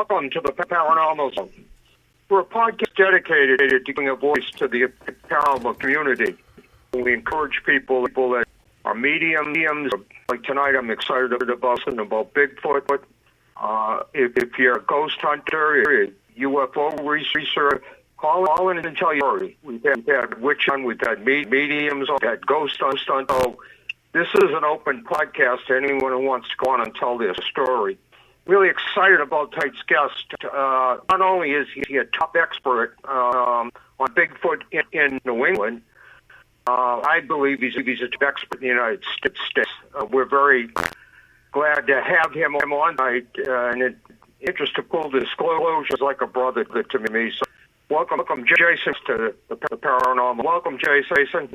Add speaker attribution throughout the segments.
Speaker 1: Welcome to the Paranormal Zone. We're a podcast dedicated to giving a voice to the paranormal community. We encourage people that are mediums. Like tonight, I'm excited about Bigfoot. If you're a ghost hunter, a UFO researcher, call in and tell your story. We've had witch hunt, we've had mediums, we've had ghost hunt. So this is an open podcast to anyone who wants to go on and tell their story. Really excited about tonight's guest. Not only is he a top expert on Bigfoot in New England, I believe he's a top expert in the United States. We're very glad to have him on tonight, and in interest to full disclosures, like a brother to me. So welcome Jason to the Paranormal. Welcome, Jason.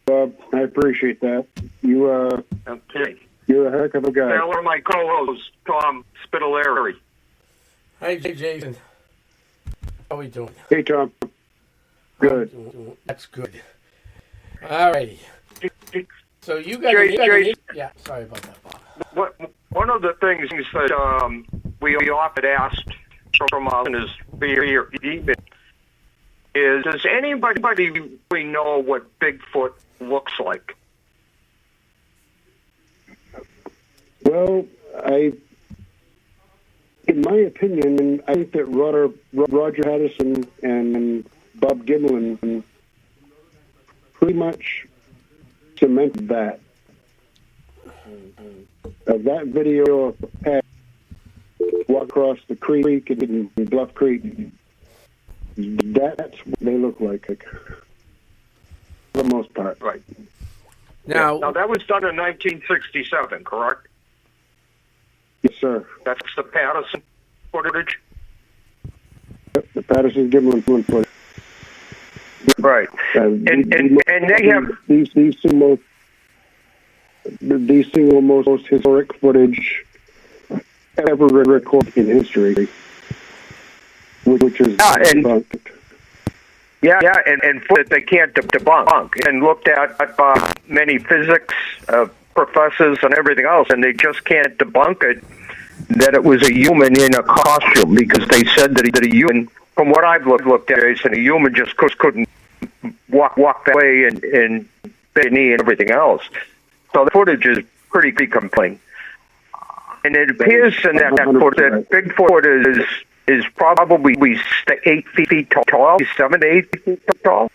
Speaker 2: I appreciate that.
Speaker 1: Okay.
Speaker 2: You're a heck of a guy.
Speaker 1: Taylor, my co-host, Tom Spitalere.
Speaker 3: Hi, Jason. How are we doing?
Speaker 2: Hey, Tom. Good.
Speaker 3: That's good. All righty. So you got yeah, sorry about that, Bob.
Speaker 1: One of the things that we often asked from our listeners via email is, does anybody really know what Bigfoot looks like?
Speaker 2: Well, in my opinion, I think that Roger Patterson and Bob Gimlin pretty much cemented that. That video of Pat walk across the creek in Bluff Creek, that's what they look like for the most part.
Speaker 1: Right.
Speaker 3: Now
Speaker 1: that was done in 1967, correct?
Speaker 2: Yes, sir.
Speaker 1: That's the Patterson footage?
Speaker 2: Yep, the Patterson Gimlin footage.
Speaker 1: Right. And they have...
Speaker 2: These single most historic footage ever recorded in history, which is debunked.
Speaker 1: And that they can't debunk. And looked at many physics professors and everything else, and they just can't debunk it, that it was a human in a costume, because they said that a human, from what I've looked at, a human just couldn't walk that way and bend the knee and everything else. So the footage is pretty compelling. And it appears in that footage that Bigfoot is probably 8 feet tall, 7 to 8 feet tall.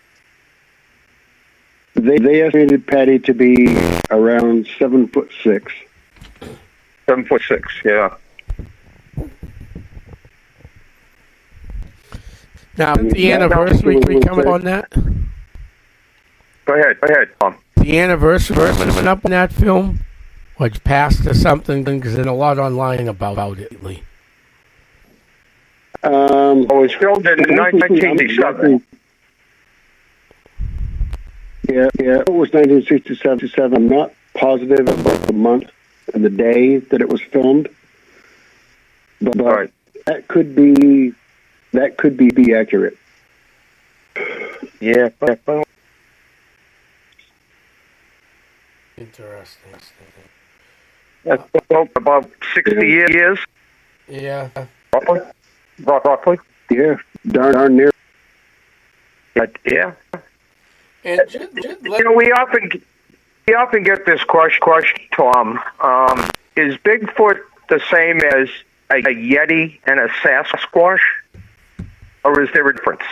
Speaker 2: They estimated Patty to be around 7'6".
Speaker 1: 7'6", yeah.
Speaker 3: Now, the anniversary coming on that?
Speaker 1: Go ahead, Tom.
Speaker 3: The anniversary coming up in that film? Was passed or something? Because there's a lot online about it lately.
Speaker 1: It was filmed in 1967.
Speaker 2: Yeah, it was 1967. I'm not positive about the month and the day that it was filmed, but
Speaker 1: right.
Speaker 2: that could be accurate.
Speaker 1: Yeah.
Speaker 3: Interesting.
Speaker 1: That's about 60 years.
Speaker 3: Yeah.
Speaker 1: Roughly.
Speaker 2: Yeah, darn near.
Speaker 1: Yeah.
Speaker 3: And
Speaker 1: we often get this question, Tom. Is Bigfoot the same as a Yeti and a Sasquatch, or is there a difference?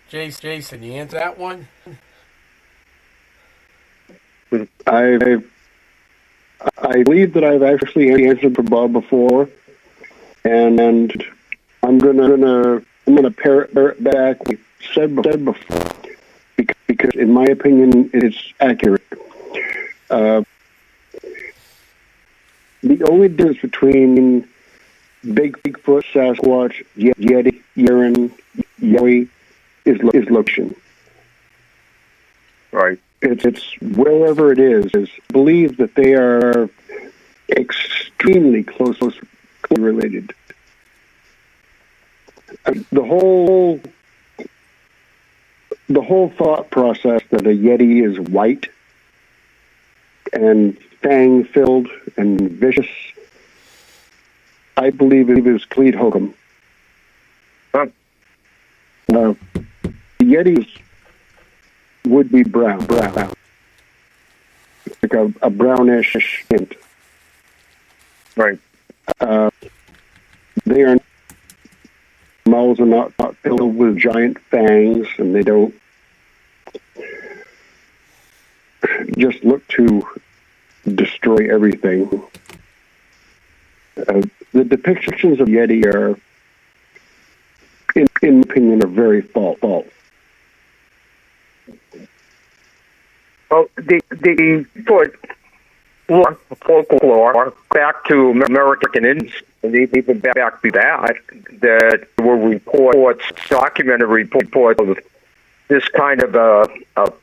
Speaker 3: Jason, you answer that one?
Speaker 2: I believe that I've actually answered for Bob before, and I'm gonna parrot back what we said before, because in my opinion it's accurate. The only difference between Bigfoot, Sasquatch, Yeti, Yeren, Yowie is location.
Speaker 1: Right.
Speaker 2: It's wherever it is. Believe that they are extremely closely related. The whole thought process that a Yeti is white and fang-filled and vicious. I believe it was Cleet Hokum. The Yetis would be brown, like a brownish tint.
Speaker 1: Right.
Speaker 2: Their mouths are not filled with giant fangs, and they don't just look to destroy everything. The depictions of Yeti are, in my opinion, are very false.
Speaker 1: Well, the folklore back to American Indians, and even back to that were reports, documented reports of this kind of a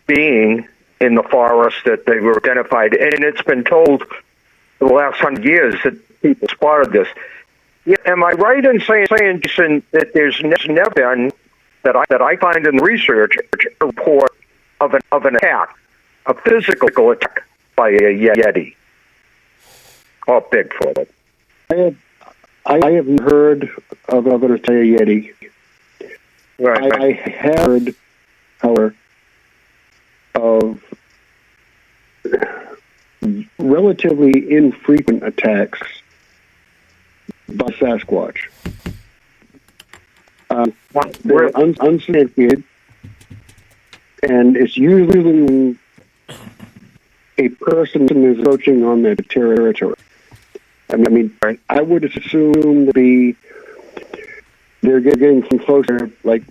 Speaker 1: being in the forest that they were identified, and it's been told for the last 100 years that people spotted this. Yeah, am I right in saying, Jason, that there's never been that I find in the research a report of an attack, a physical attack by a Yeti or Bigfoot?
Speaker 2: I have heard of a Yeti.
Speaker 1: Right.
Speaker 2: I have heard, however, of relatively infrequent attacks by Sasquatch. They're unsubstantiated, and it's usually a person is approaching on their territory. I mean, I would assume they're getting closer, like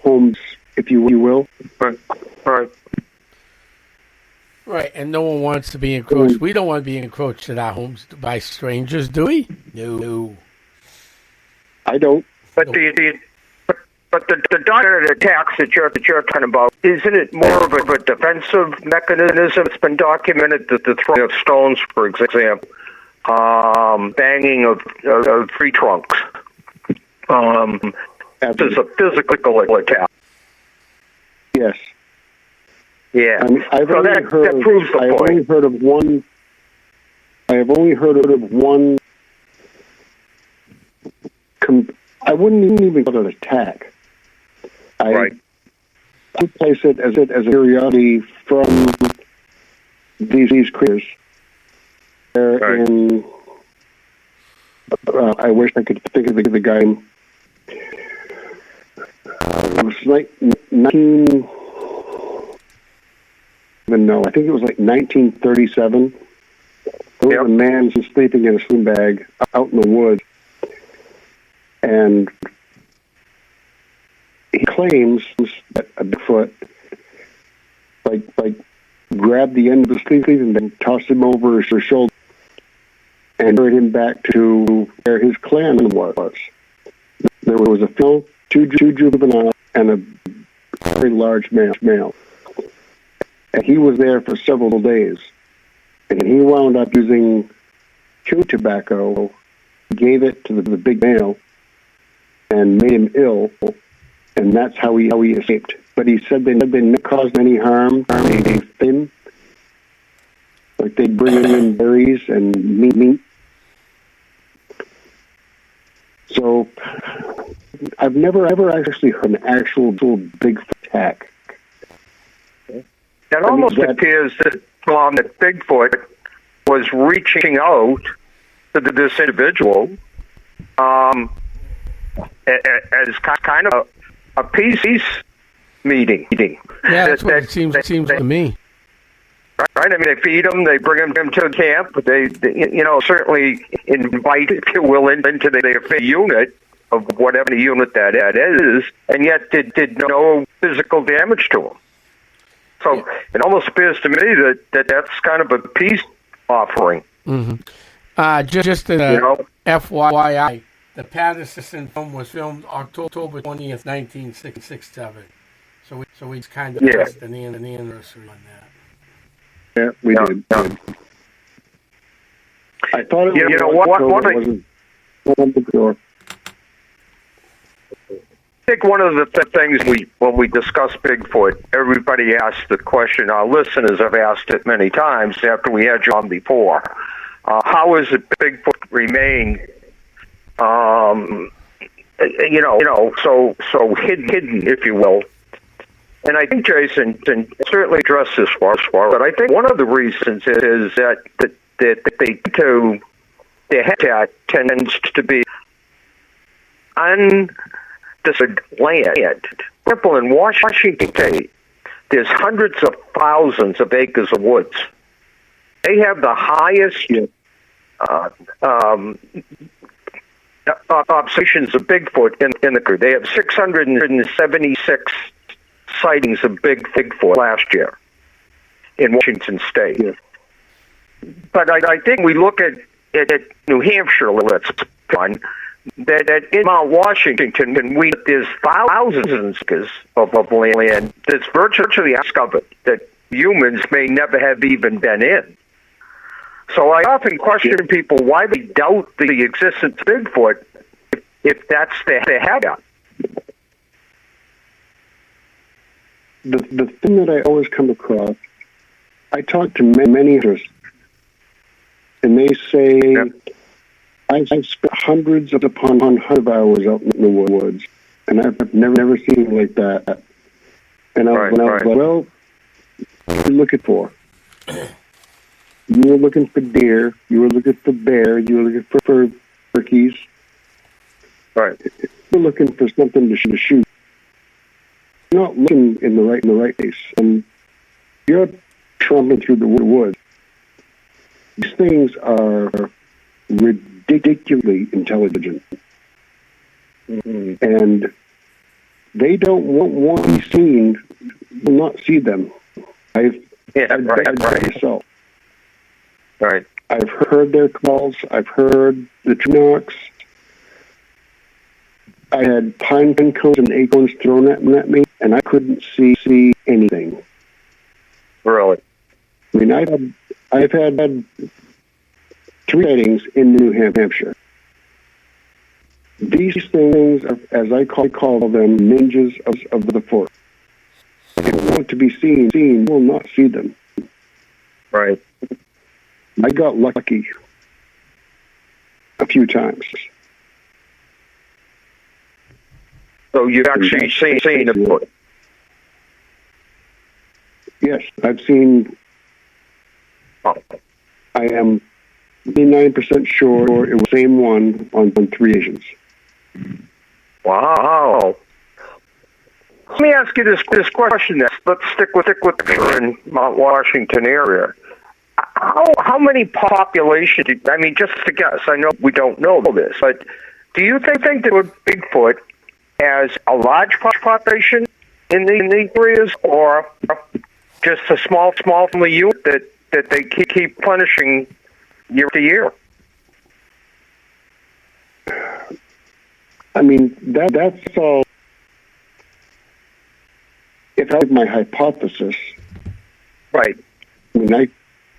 Speaker 2: homes, if you will.
Speaker 1: Right.
Speaker 3: Right, and no one wants to be encroached. We don't want to be encroached at our homes by strangers, do we? No.
Speaker 2: I don't.
Speaker 1: But the documented attacks that you're talking about, isn't it more of a defensive mechanism? It's been documented that the throwing of stones, for example, banging of tree trunks. This is a physical attack.
Speaker 2: Yes.
Speaker 1: Yeah.
Speaker 2: I mean, that proves the point. I have only heard of one. I wouldn't even call it an attack. I would place it as a curiosity from these creatures. In, I wish I could think of the guy. It was like 19. No, I think it was like 1937. There was a man sleeping in a sleeping bag out in the woods, and he claims that a Bigfoot like grabbed the end of the sleeping bag and tossed him over his shoulder and carried him back to where his clan was. There was a female, two juveniles, and a very large male. And he was there for several days. And he wound up using chew tobacco, gave it to the big male, and made him ill. And that's how he escaped. But he said they never caused any harm. They fed him. Like they'd bring in berries and meat. So I've never actually heard an actual big attack.
Speaker 1: It almost appears that Bigfoot was reaching out to this individual as kind of a peace meeting.
Speaker 3: Yeah, that's what it seems to me.
Speaker 1: Right? I mean, they feed them, they bring them to the camp, but they certainly invite, if you will, into their unit of whatever the unit that is, and yet did no physical damage to them. So it almost appears to me that's kind of a peace offering.
Speaker 3: Mm-hmm. Just FYI, the Patterson film was filmed October 20th, 1967. So we kind of missed the anniversary on that.
Speaker 2: Yeah, we did. I thought it was.
Speaker 1: What? think one of the things when we discuss Bigfoot, everybody asks the question, our listeners have asked it many times after we had you on before, how is it Bigfoot remain, so hidden, if you will? And I think Jason certainly addressed this for us, but I think one of the reasons is that their habitat tends to be undisturbed land. For example, in Washington State, there's hundreds of thousands of acres of woods. They have the highest observations of Bigfoot in the country. They have 676 sightings of Bigfoot last year in Washington State. Yeah. But I think we look at New Hampshire, let's on that in Mount Washington, there's thousands of land that's virtually discovered that humans may never have even been in. So I often question people why they doubt the existence of Bigfoot if that's their habitat.
Speaker 2: The thing that I always come across, I talk to many hunters, and they say, I've spent hundreds upon hundreds of hours out in the woods, and I've never seen it like that. And I was like, well, what are you looking for? You were looking for deer, you were looking for bear, you were looking for turkeys.
Speaker 1: Right.
Speaker 2: You're looking for something to shoot. You're not looking in the right place. And you're tromping through the woods. These things are ridiculously intelligent. Mm-hmm. And they don't want to be seen. You will not see them. I've myself.
Speaker 1: Right.
Speaker 2: I've heard their calls. I've heard the tree knocks. I had pine cones and acorns thrown at me, and I couldn't see anything.
Speaker 1: Really?
Speaker 2: I mean, I've had 3 sightings in New Hampshire. These things, as I call them, ninjas of the forest. If they want to be seen, you will not see them.
Speaker 1: Right.
Speaker 2: I got lucky a few times.
Speaker 1: So you've actually seen a Bigfoot?
Speaker 2: Yes, I've seen. I am 99% sure it was the same one on 3 occasions.
Speaker 1: Wow. Let me ask you this question. Let's stick with the Mount Washington area. How many population? I mean, just to guess. I know we don't know this, but do you think that Bigfoot has a large population in the areas, or just a small family unit that they keep punishing year after year?
Speaker 2: I mean, that's all. If that was my hypothesis,
Speaker 1: right?
Speaker 2: I mean,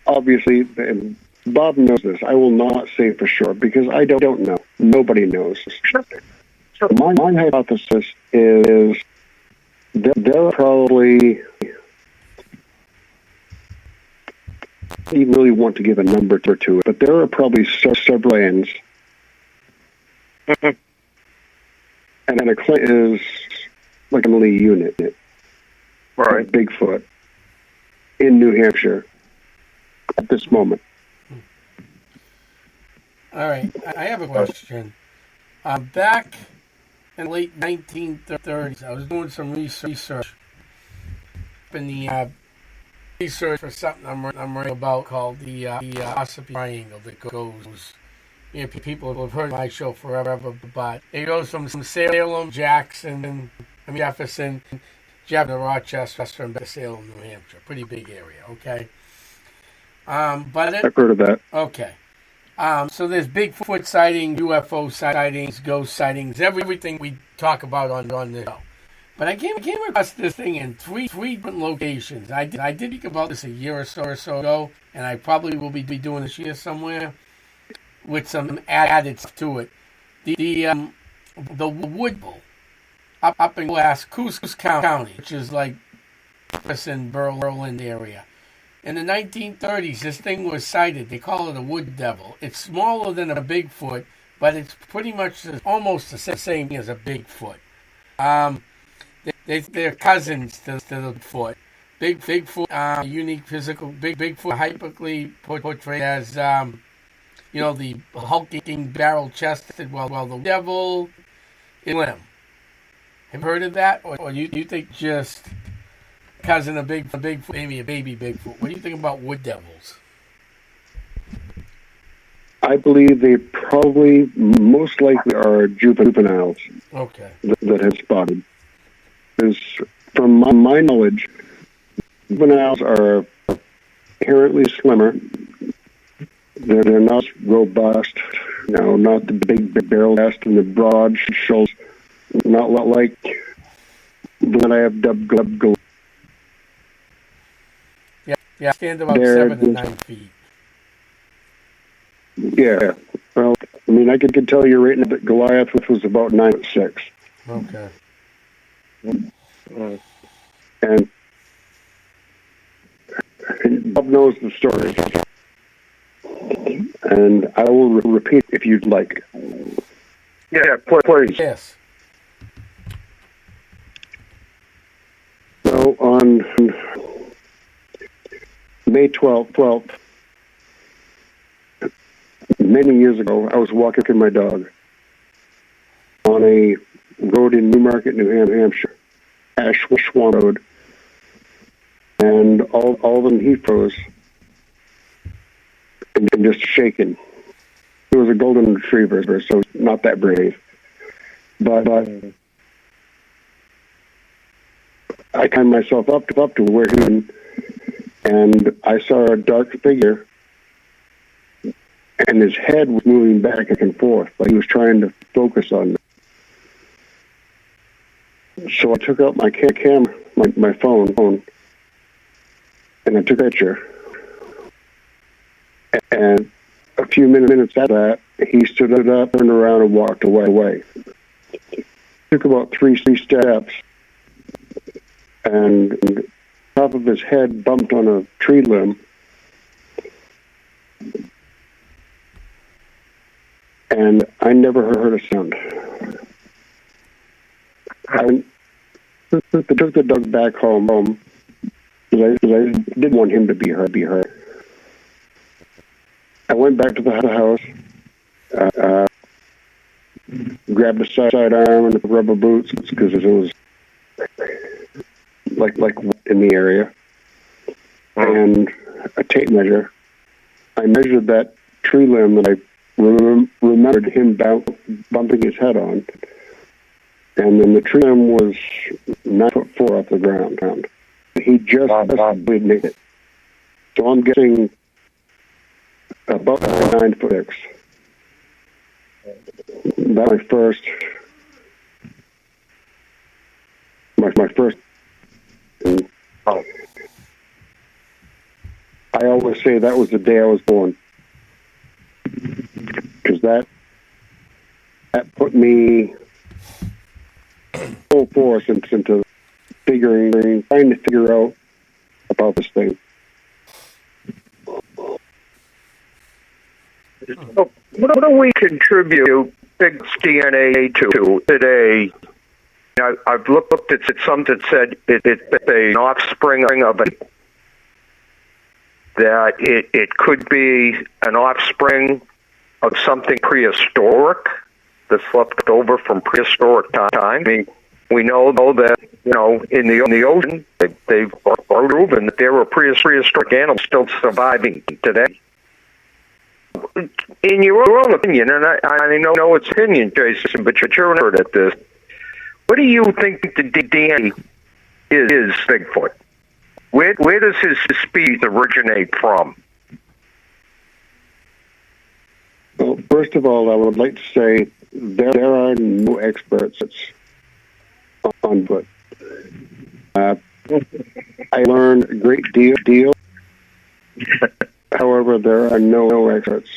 Speaker 2: obviously, and Bob knows this. I will not say for sure because I don't know. Nobody knows.
Speaker 1: Sure.
Speaker 2: My hypothesis is that there are probably. I don't really want to give a number to it, but there are probably several lands.
Speaker 1: Mm-hmm.
Speaker 2: And a clan is like a family unit.
Speaker 1: Right.
Speaker 2: Bigfoot in New Hampshire at this moment.
Speaker 3: All right. I have a question. Back in the late 1930s, I was doing some research in the research for something I'm writing about called the Ossipee Triangle that goes. You know, people have heard my show forever, but it goes from Salem, Jefferson, Rochester, and Salem, New Hampshire. Pretty big area, okay? But
Speaker 2: I've heard of that.
Speaker 3: Okay. So there's Bigfoot sightings, UFO sightings, ghost sightings, everything we talk about on this show. But I came across this thing in three different locations. I did think about this a year or so ago, and I probably will be doing this year somewhere with some added to it. The wood bull up in Coos County, which is like in Berlin area. In the 1930s, this thing was sighted. They call it a wood devil. It's smaller than a Bigfoot, but it's pretty much almost the same as a Bigfoot. They're cousins to the Bigfoot. Bigfoot, unique physical. Bigfoot, hyperly portrayed as, the hulking, barrel-chested. Well, the devil is slim. Have you heard of that, or you think just cousin of Bigfoot, maybe a baby Bigfoot? What do you think about wood devils?
Speaker 2: I believe they probably most likely are juveniles.
Speaker 3: Okay.
Speaker 2: That have spotted. Because from my knowledge, juveniles are inherently slimmer. They're not robust. No, not the big barrel chest and the broad shoulders. Not like that I have dubbed.
Speaker 3: Yeah, stand about 7 to 9 feet.
Speaker 2: Yeah, well, I mean, I could tell you right now that Goliath was about 9'6".
Speaker 3: Okay.
Speaker 2: And Bob knows the story. And I will repeat if you'd like.
Speaker 1: Yeah, please.
Speaker 3: Yes.
Speaker 2: So on May 12th, many years ago, I was walking my dog on a road in Newmarket, New Hampshire, Ashwaubenon Road, and all of them he froze and just shaken. It was a golden retriever, so not that brave. But I climbed myself up to where he was, and I saw a dark figure, and his head was moving back and forth, like he was trying to focus on me. So I took out my camera, my phone, and I took a picture. And a few minutes after that, he stood up, turned around, and walked away. Took about three steps, and the top of his head bumped on a tree limb. And I never heard a sound. I took the dog back home because I didn't want him to be hurt. I went back to the house, grabbed a sidearm and rubber boots because it was like in the area, and a tape measure. I measured that tree limb that I remembered him bumping his head on, and then the tree limb was 9'4" off the ground. He just admitted it. So I'm guessing about 9'6". That was my first. I always say that was the day I was born, because that put me full force into trying to figure out about this thing.
Speaker 1: So what do we contribute big DNA to today? I've looked at some that said it's an offspring of it, that it could be an offspring of something prehistoric that's left over from prehistoric time. I mean, we know that in the ocean they've proven that there were prehistoric animals still surviving today. In your own opinion, and I know it's opinion, Jason, but you're an expert at this. What do you think the DNA is Bigfoot? Where does his species originate from?
Speaker 2: Well, first of all, I would like to say there are no experts on foot. I learned a great deal. However, there are no experts.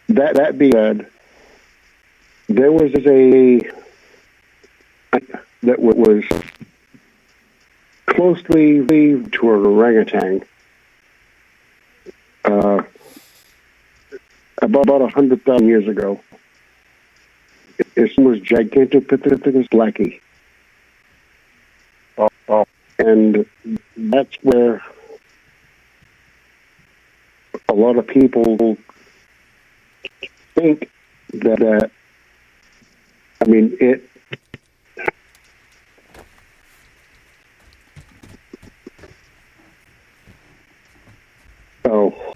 Speaker 2: That being said, there was a that was closely linked to an orangutan. About 100,000 years ago. His name was Gigantopithecus blackie.
Speaker 1: Oh.
Speaker 2: And that's where a lot of people think that I mean,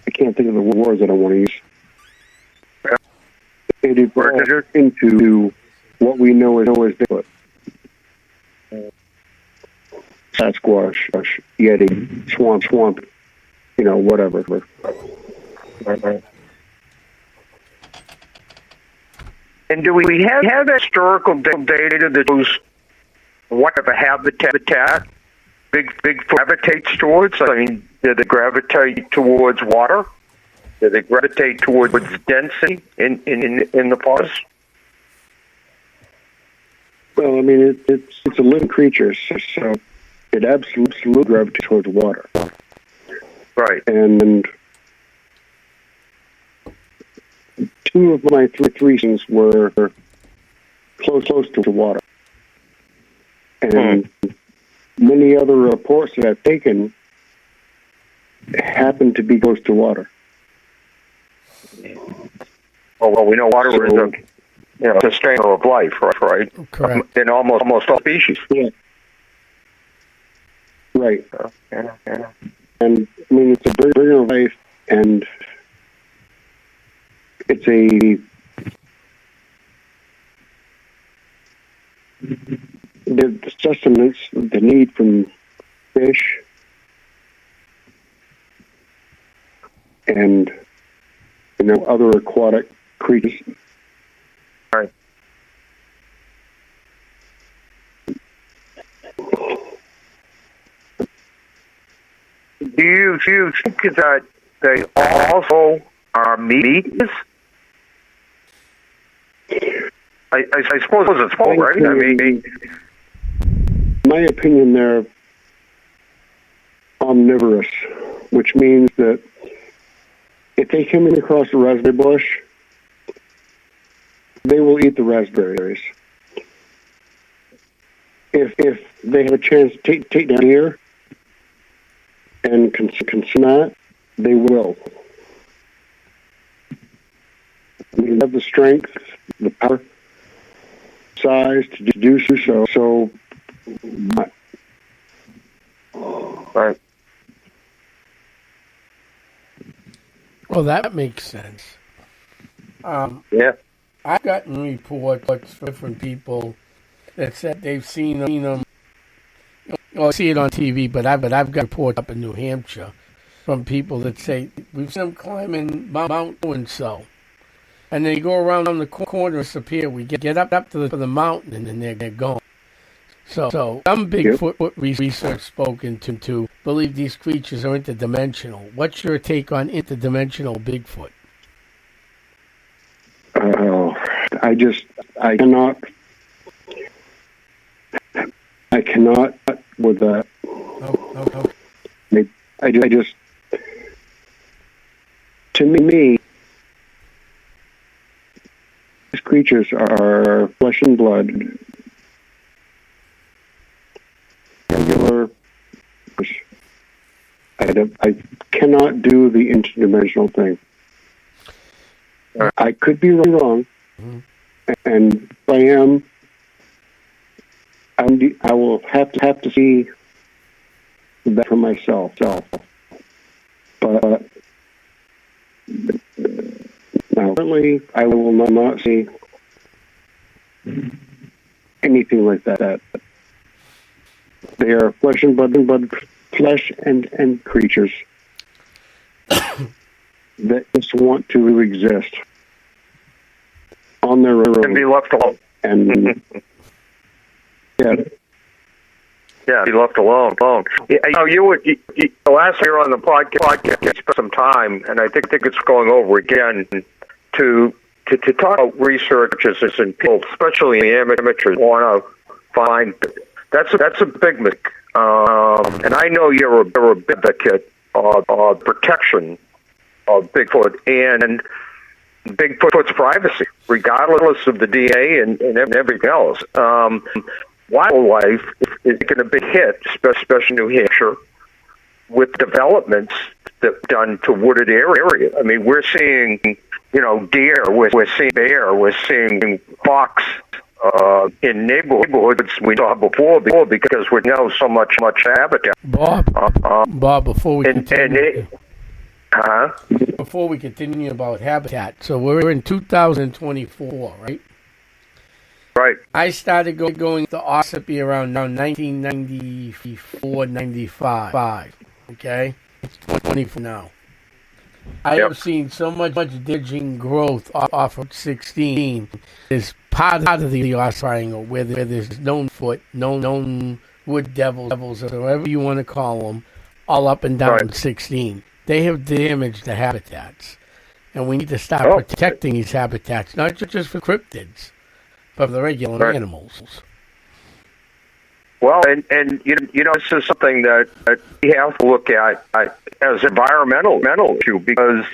Speaker 2: I can't think of the words that I want to use. It evolved into what we know as Bigfoot. Sasquatch, Yeti, swamp, whatever.
Speaker 1: And do we have historical data that shows what type of habitat Bigfoot gravitates towards? I mean, do they gravitate towards water? Do they gravitate towards density in the forest?
Speaker 2: Well, I mean, it's a living creature, so it absolutely gravitates towards water.
Speaker 1: Right.
Speaker 2: And two of my three things were close to water. And many other reports that I've taken happen to be close to water.
Speaker 1: Well, we know water is a sustainer of life, right?
Speaker 3: Correct.
Speaker 1: In almost all species.
Speaker 2: Yeah. Right.
Speaker 1: Yeah.
Speaker 2: And I mean, it's a bringer of life, and it's the sustenance, the need from fish, and other aquatic creatures.
Speaker 1: Right. Do you think that they also are meat eaters? I suppose it's both, right? I mean,
Speaker 2: in my opinion, they're omnivorous, which means that if they come in across a raspberry bush, they will eat the raspberries. If they have a chance to take down here and consume that, they will. They have the strength, the power, size to do so. So,
Speaker 1: right.
Speaker 3: Well, that makes sense.
Speaker 1: Yeah.
Speaker 3: I've gotten reports from different people that said they've seen them. I see it on TV, but I've got reports up in New Hampshire from people that say we've seen them climbing Mount so, and they go around the corner, disappear. We get up to the mountain, and then they're gone. So some Bigfoot research spoken to believe these creatures are interdimensional. What's your take on interdimensional Bigfoot?
Speaker 2: I cannot with that.
Speaker 3: Okay.
Speaker 2: I just, to me, these creatures are flesh and blood. Regular. I cannot do the interdimensional thing. I could be wrong, and if I am, I will have to see that for myself. But currently, I will not see anything like that. They are flesh and blood, flesh and creatures that just want to exist on their own
Speaker 1: And be left alone.
Speaker 2: And
Speaker 1: Yeah, be left alone. You last year on the podcast, you spent some time, and I think it's going over again to to talk about researchers and people, especially amateurs, want to find that's a big mistake. And I know you're a big advocate of protection of Bigfoot and Bigfoot's privacy, regardless of the DA and everything else. Wildlife is going to be hit, especially in New Hampshire, with developments that done to wooded area. I mean, we're seeing, deer, we're seeing bear, we're seeing fox in neighborhoods we saw before because we know so much habitat.
Speaker 3: Bob, before we continue. Before we continue about habitat, so we're in 2024, right?
Speaker 1: Right.
Speaker 3: I started going to Ossipee around 1994, 95. Okay? It's 24 now. I have seen so much digging growth off of 16. Is part of the Ossipee Triangle where there's known foot, known wood devils, or whatever you want to call them, all up and down 16. They have damaged the habitats. And we need to start protecting these habitats, not just for cryptids, but for the regular animals.
Speaker 1: Well, and this is something that we have to look at as environmental issue because,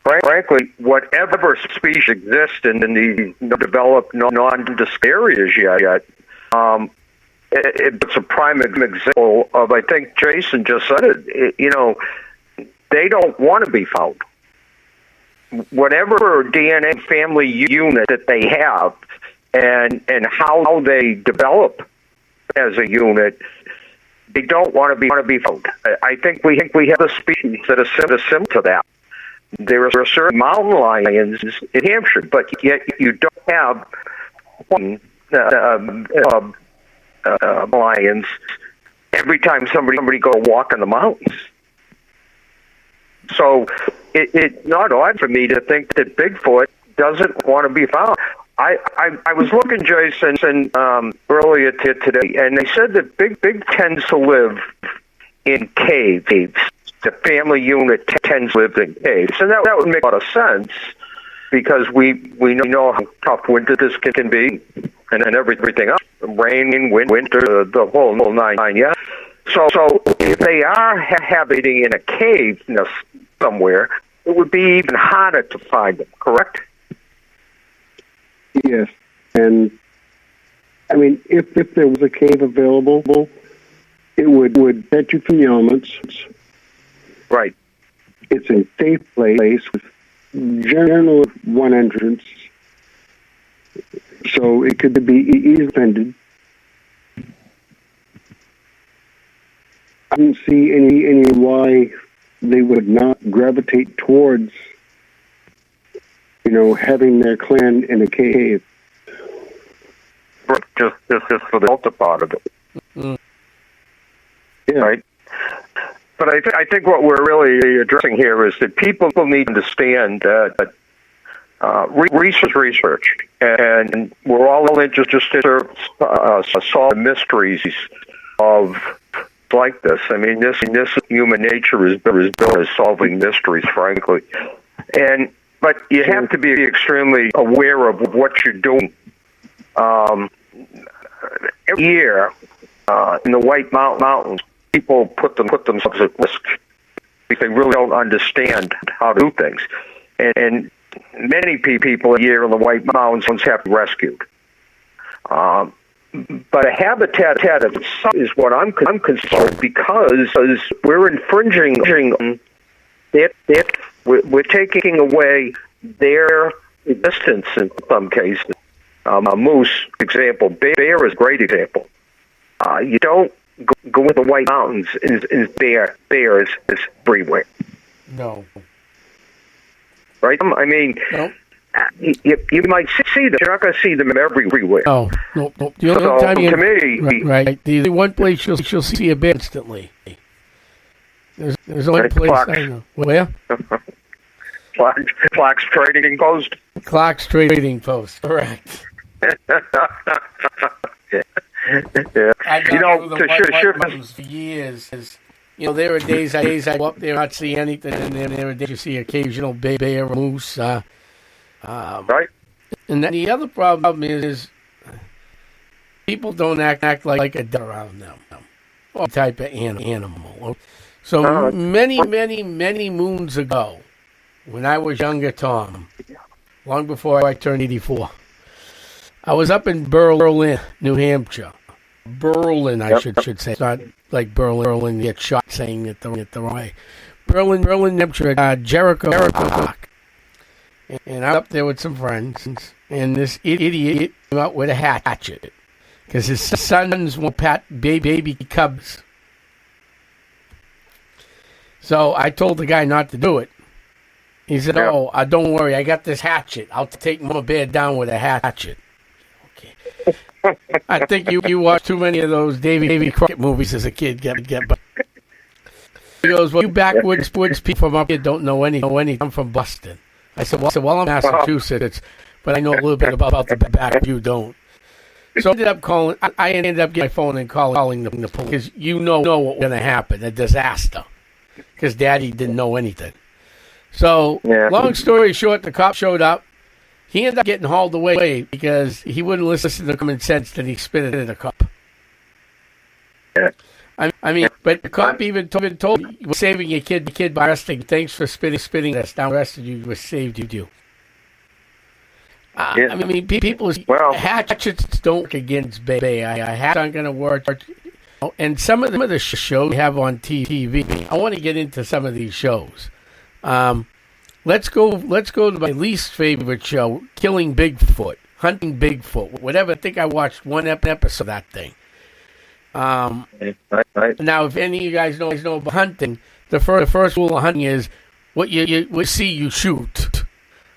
Speaker 1: frankly, whatever species exist in the developed, non-disc areas yet, it's a prime example of, I think Jason just said it, they don't want to be found. Whatever DNA family unit that they have and how they develop as a unit, they don't want to be found. I think we have a species that are similar to that. There are certain mountain lions in Hampshire, but yet you don't have lions every time somebody go walk in the mountains. So it's not odd for me to think that Bigfoot doesn't want to be found. I was looking, Jason, earlier today, and they said that Big tends to live in caves. The family unit tends to live in caves, and that would make a lot of sense because we know how tough winter this can be, and everything else, rain, winter, the whole nine. Yeah. So if they are habiting in a cave somewhere, it would be even harder to find them. Correct?
Speaker 2: Yes, and I mean, if there was a cave available, it would protect you from the elements.
Speaker 1: Right.
Speaker 2: It's a safe place with generally one entrance, so it could be easily defended. I don't see any why they would not gravitate towards having their clan in a cave.
Speaker 1: Just for the altar part of it.
Speaker 2: Yeah.
Speaker 1: Right? But I think what we're really addressing here is that people need to understand that research, and we're all interested to solve the mysteries of like this. I mean, this human nature is built as solving mysteries, frankly. But you have to be extremely aware of what you're doing. Every year in the White Mountains, people put themselves at risk because they really don't understand how to do things. And many people a year in the White Mountains have rescued. But a habitat itself is what I'm concerned because we're infringing it. We're taking away their existence in some cases. A moose example, bear is a great example. You don't go in the White Mountains and bears is everywhere.
Speaker 3: No.
Speaker 1: Right? I mean,
Speaker 3: no.
Speaker 1: You might see them. You're not going to see them everywhere.
Speaker 3: No. The only time
Speaker 1: to me,
Speaker 3: right. The one place you'll see a bear instantly. There's only place I know. Where?
Speaker 1: Clark's Trading Post.
Speaker 3: Clark's Trading Post, correct.
Speaker 1: Yeah.
Speaker 3: I've gone through the White Mountains for years. There are days I go up there and not see anything, and then there are days you see occasional bear or moose.
Speaker 1: Right?
Speaker 3: And then the other problem is people don't act like a dog around them, or type of animal. So many moons ago, when I was younger, Tom, long before I turned 84, I was up in Berlin, New Hampshire. Berlin, I should say. It's not like Berlin get shot saying it the wrong way. Berlin, New Hampshire, Jericho Park. And I'm up there with some friends, and this idiot came out with a hatchet because his sons want pat baby cubs. So I told the guy not to do it. He said, "Oh, don't worry, I got this hatchet. I'll take Mama Bear down with a hatchet." Okay. I think you watched too many of those Davy Crockett movies as a kid. But he goes, "Well, you backwoods people from up here don't know anything. I'm from Boston." I said, well, I'm Massachusetts, but I know a little bit about the back. You don't. So I ended up getting my phone and calling the police, because you know what was going to happen, a disaster, because Daddy didn't know anything. So, long story short, the cop showed up. He ended up getting hauled away because he wouldn't listen to common sense that he spit it in a cup.
Speaker 1: Yeah.
Speaker 3: I mean, but the cop even told me, "We're saving your kid by arresting. Thanks for spitting us down. Arrested you, we saved you." I mean, people's hatchets don't work against Bay. Hats aren't going to work. And some of the shows we have on TV, I want to get into some of these shows. Let's go to my least favorite show, Killing Bigfoot, Hunting Bigfoot, whatever. I think I watched one episode of that thing. Now, if any of you guys know about hunting, the first rule of hunting is what you see, you shoot.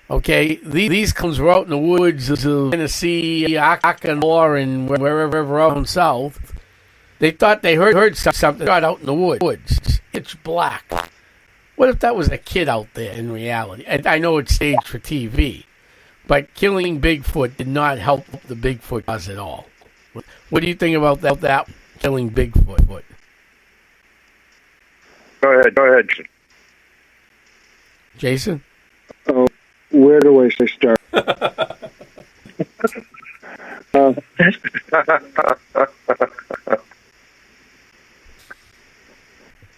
Speaker 3: Okay, these comes were out in the woods of Tennessee, Arkansas, and wherever else south. They thought they heard something out in the woods. It's black. What if that was a kid out there in reality? And I know it's staged for TV, but Killing Bigfoot did not help the Bigfoot cause at all. What do you think about that? Killing Bigfoot.
Speaker 1: Go ahead.
Speaker 3: Jason?
Speaker 2: Oh, where do I start?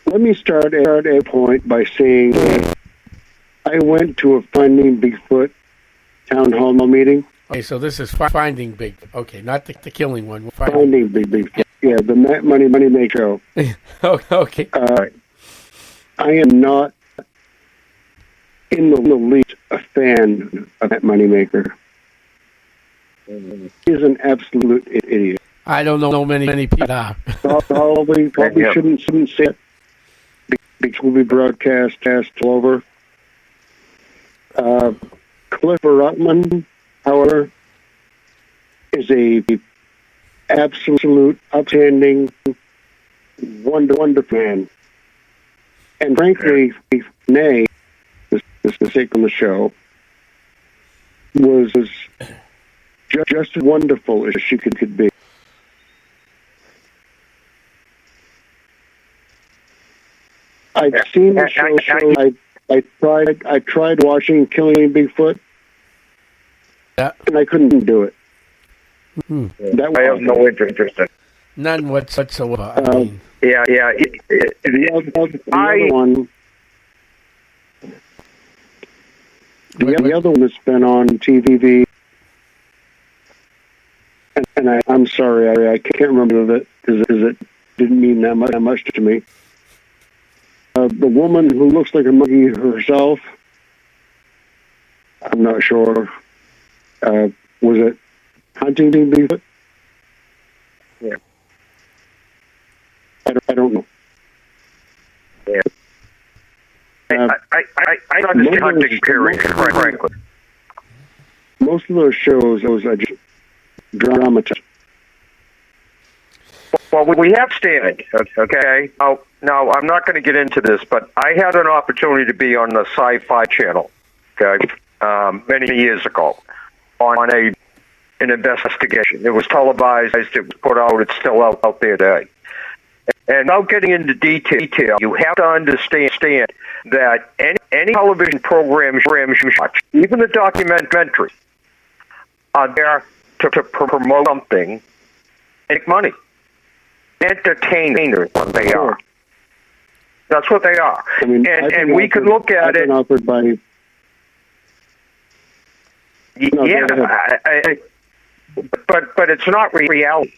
Speaker 2: Let me start at a point by saying I went to a Finding Bigfoot town hall meeting.
Speaker 3: Okay, so this is Finding Bigfoot. Okay, not the killing one.
Speaker 2: Finding Bigfoot. Yeah, the Money Maker show.
Speaker 3: Okay.
Speaker 2: I am not in the least a fan of that Moneymaker. He's an absolute idiot.
Speaker 3: I don't know many people that are.
Speaker 2: Probably shouldn't say it. Because will be broadcast all over. Cliff Ruttman, however, is a absolute outstanding, wonderful man. And frankly, Nay, the sake on the show, was just as wonderful as she could be. I'd seen the show. I tried watching Killing Bigfoot, and I couldn't do it.
Speaker 1: I have no interest in it.
Speaker 3: None whatsoever.
Speaker 2: The other one that's been on TV, and I'm sorry, I can't remember that because it didn't mean that much to me. The woman who looks like a monkey herself, I'm not sure. Was it Hunting Bigfoot?
Speaker 1: Yeah.
Speaker 2: I don't know.
Speaker 1: Yeah. I understand hunting, period, frankly.
Speaker 2: Most of those shows, are just dramatized.
Speaker 1: Well, we have standing, okay? Now, I'm not going to get into this, but I had an opportunity to be on the Sci-Fi Channel, okay, many years ago, on an investigation. It was televised, it was put out, it's still out there today. And without getting into detail, you have to understand that any television programs you watch, even the documentary, are there to promote something and make money. Entertainers, what they are. That's what they are.
Speaker 2: I mean,
Speaker 1: and we can look at it.
Speaker 2: Offered by,
Speaker 1: but it's not reality.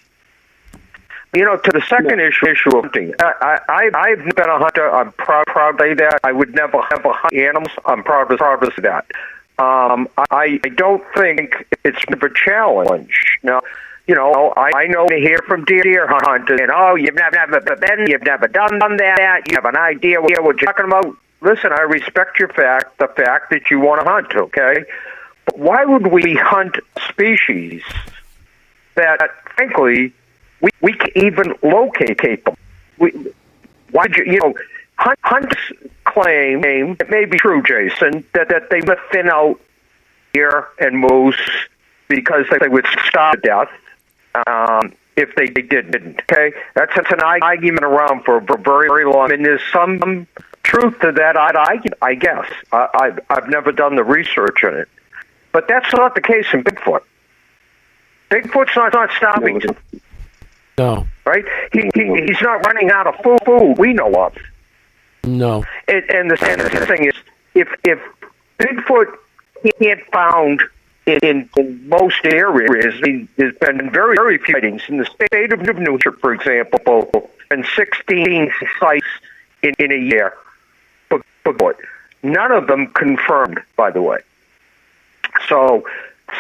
Speaker 1: To the second issue of hunting, I've been a hunter. I'm proud to say that. I would never hunt animals. I'm proud to say that. I don't think it's a challenge. Now, I know to hear from deer hunters, and you've never been, you've never done that, you have an idea what you're talking about. Listen, I respect the fact that you want to hunt, okay? But why would we hunt species that, frankly, we can't even locate them? Why do hunters claim, it may be true, Jason, that they would thin out deer and moose because they would starve to death if they didn't. Okay, that's an argument around for very, very long, and there's some truth to that. I guess I've never done the research on it, but that's not the case in Bigfoot. Bigfoot's not starving.
Speaker 3: No.
Speaker 1: Right? He's not running out of food we know of.
Speaker 3: No.
Speaker 1: And the thing is, if Bigfoot can't found in most areas, there's been very, very few sightings. In the state of New Hampshire, for example, and 16 sites in a year for Bigfoot. None of them confirmed, by the way. So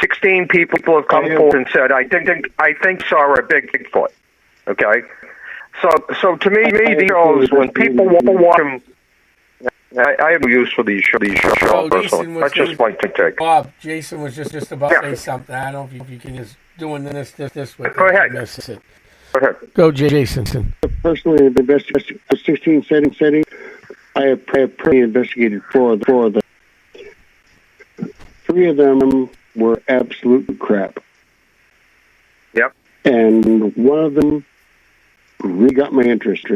Speaker 1: 16 people have come forward and said, I think saw a Bigfoot. Okay? So to me, these shows, when people watch them, I have no use for these shows personally. That's just my take.
Speaker 3: Bob, Jason was just about to say something. I don't know if you can just doing this with.
Speaker 1: Go ahead.
Speaker 3: Go ahead. Go, Jason.
Speaker 2: Personally, the 16 setting, I have pretty investigated four of them. 3 of them were absolute crap.
Speaker 1: Yep.
Speaker 2: And one of them really got my interest.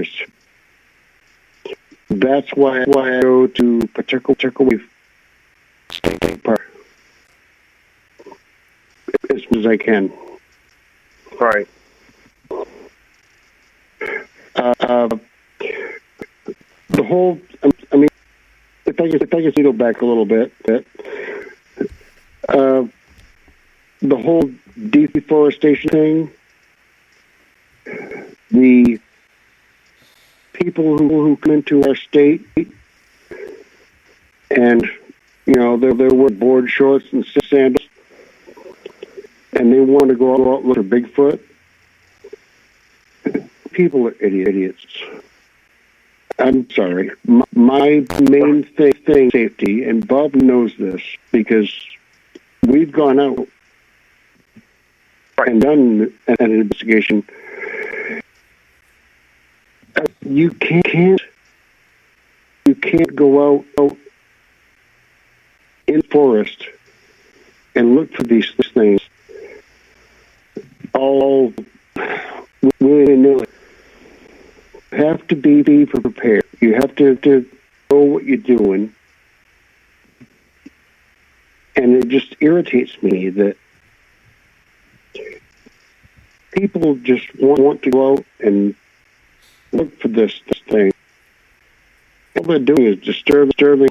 Speaker 2: That's why I go to particularly State Park as soon as I can.
Speaker 1: Right.
Speaker 2: The whole, I mean, if I can go back a little bit, the whole deforestation thing, the people who come into our state and, they're wearing board shorts and sandals and they want to go out and look for Bigfoot. People are idiots. I'm sorry. My main thing is safety, and Bob knows this because we've gone out and done an investigation. You can't go out in the forest and look for these things all willy-nilly. You have to be prepared. You have to know what you're doing. And it just irritates me that people just want to go out and look for this thing. All they're doing is disturbing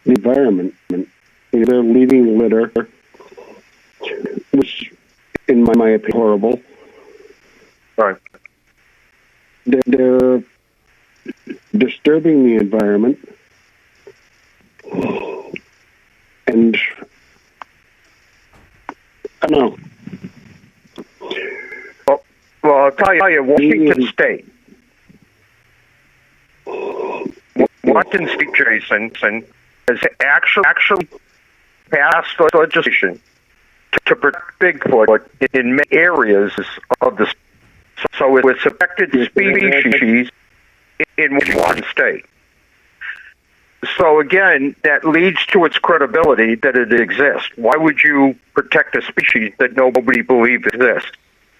Speaker 2: the environment. They're leaving litter, which, in my opinion, horrible.
Speaker 1: Right.
Speaker 2: They're disturbing the environment, and I don't know.
Speaker 1: Well, I'll tell you, Washington State, Jason, has actually passed legislation to protect Bigfoot in many areas of the. So it's affected species in one state. So again, that leads to its credibility that it exists. Why would you protect a species that nobody believes exists?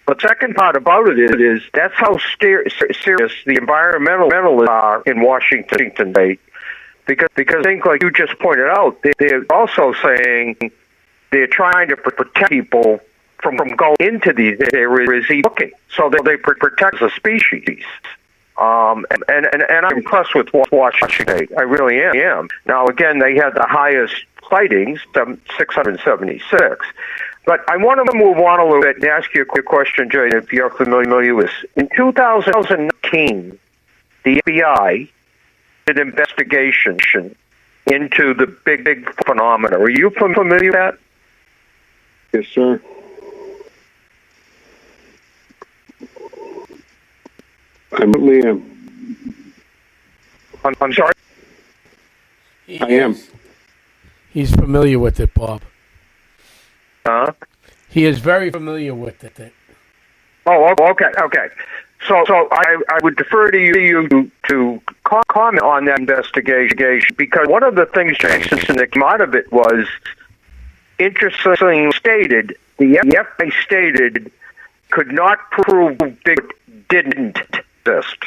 Speaker 1: But the second part about it is that's how serious the environmentalists are in Washington State. Because I think, like you just pointed out, they're also saying they're trying to protect people from going into these areas looking. So they protect the species. And I'm impressed with Washington State. I really am. Now, again, they had the highest sightings, 676. But I want to move on a little bit and ask you a quick question, Jay, if you're familiar with this. In 2019, the FBI did an investigation into the big phenomena. Are you familiar with that?
Speaker 2: Yes, sir. I really am.
Speaker 1: I'm sorry?
Speaker 2: I am.
Speaker 3: He's familiar with it, Bob.
Speaker 1: Huh?
Speaker 3: He is very familiar with it.
Speaker 1: Oh, okay. So I would defer to you to comment on that investigation, because one of the things, Jason, that came out of it was, interestingly stated, the FBI stated could not prove Bigfoot didn't exist.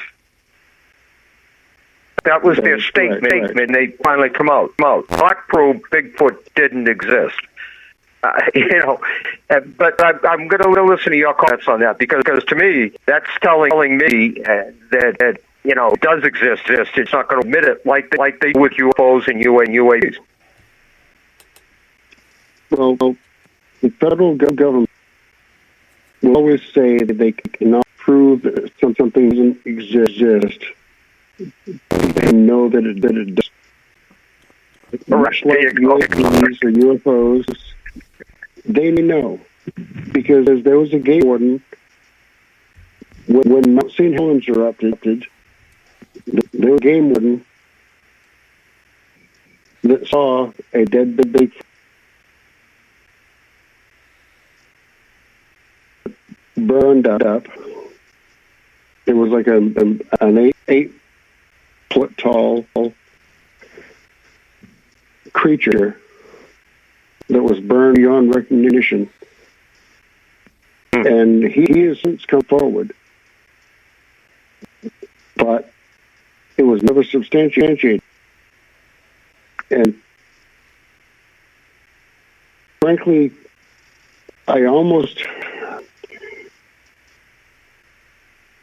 Speaker 1: That was their statement. Right. They finally come out. Not prove Bigfoot didn't exist. But I'm going to listen to your comments on that, because to me, that's telling me that it does exist. It's not going to admit it like they do with UFOs and UAPs.
Speaker 2: Well, the federal government will always say that they cannot prove that something doesn't exist. They know that it does. Much like UAPs or UFOs, they know, because there was a game warden when Mount St. Helens erupted. There was a game warden that saw a dead Bigfoot burned up. It was like an 8-foot tall creature that was burned beyond recognition. And he has since come forward. But it was never substantiated. And frankly, I almost,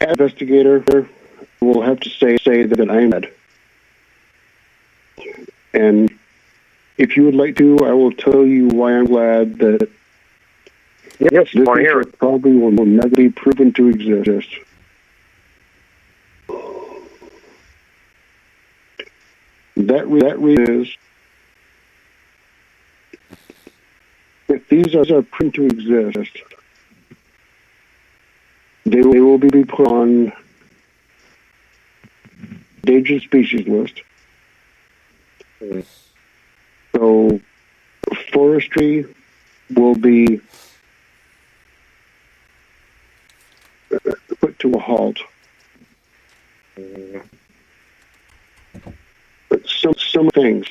Speaker 2: as an investigator, will have to say that I'm mad. And if you would like to, I will tell you why I'm glad that this creature probably will never be proven to exist. That reason is, if these are proven to exist, they will be put on endangered species list. So forestry will be put to a halt. But some things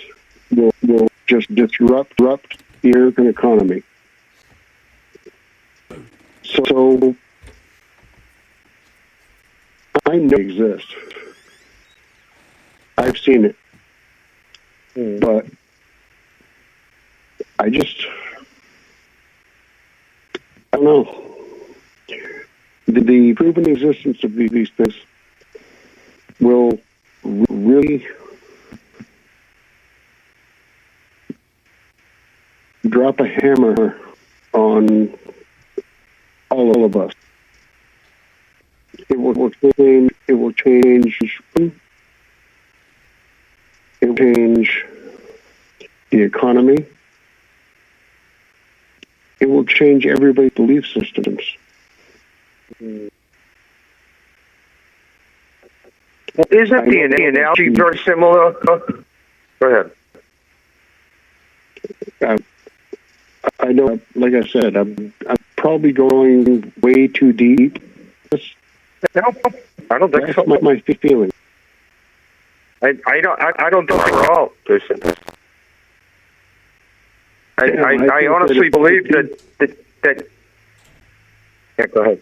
Speaker 2: will just disrupt the American economy. So I know it exists. I've seen it. But I don't know. The proven existence of these things will really drop a hammer on all of us. It will change the economy. It will change everybody's belief systems.
Speaker 1: Isn't the analogy very similar? Go ahead.
Speaker 2: I know, like I said, I'm probably going way too deep.
Speaker 1: No, I don't think so.
Speaker 2: That's my feeling.
Speaker 1: I don't think so at all, Jason. I honestly believe that. Yeah, go ahead.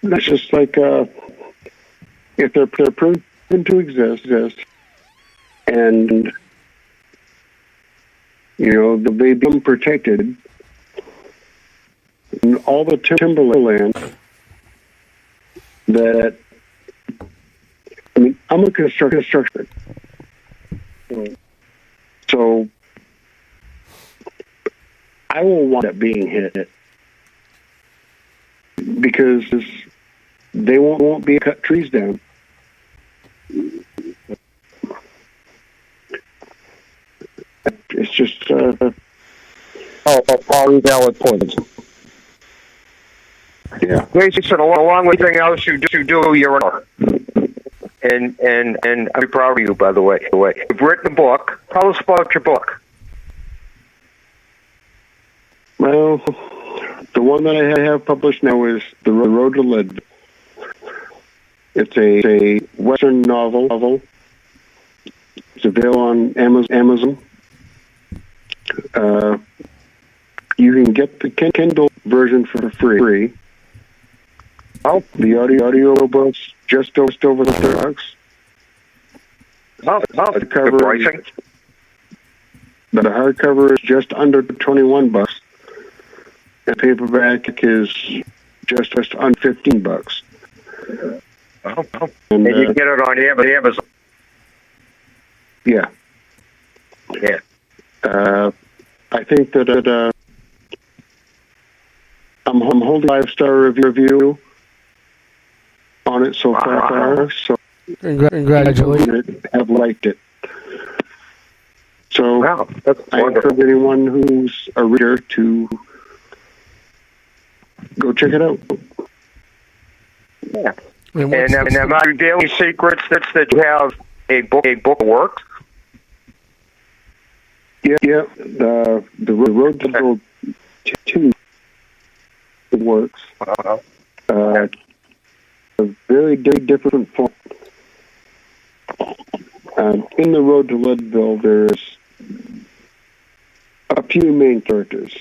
Speaker 2: That's just like if they're proven to exist, and they become protected, and all the timberland that. I mean, I'm a constructor, so I will wind up being hit because they won't be cut trees down. It's just
Speaker 1: all valid points.
Speaker 2: Yeah.
Speaker 1: Jason, along with everything else you do, you're and I'm proud of you, by the way. You've written a book. Tell us about your book.
Speaker 2: Well, the one that I have published now is The Road to Lead. It's a Western novel. It's available on Amazon. You can get the Kindle version for free.
Speaker 1: Oh,
Speaker 2: the audio book's just over the $30.
Speaker 1: The cover pricing.
Speaker 2: The hardcover is just under $21. And paperback is just under $15.
Speaker 1: And you get it on Amazon.
Speaker 2: Yeah.
Speaker 1: Yeah.
Speaker 2: I think that I'm holding a 5-star review on it so far. So
Speaker 3: congratulations.
Speaker 2: Have liked it. So
Speaker 1: wow, that's
Speaker 2: I encourage anyone who's a reader to go check it out.
Speaker 1: Yeah. And among your daily secrets, that's that you have a book works.
Speaker 2: Yeah. The Road to Gold 2 works. A very different form. In The Road to Leadville, there's a few main characters.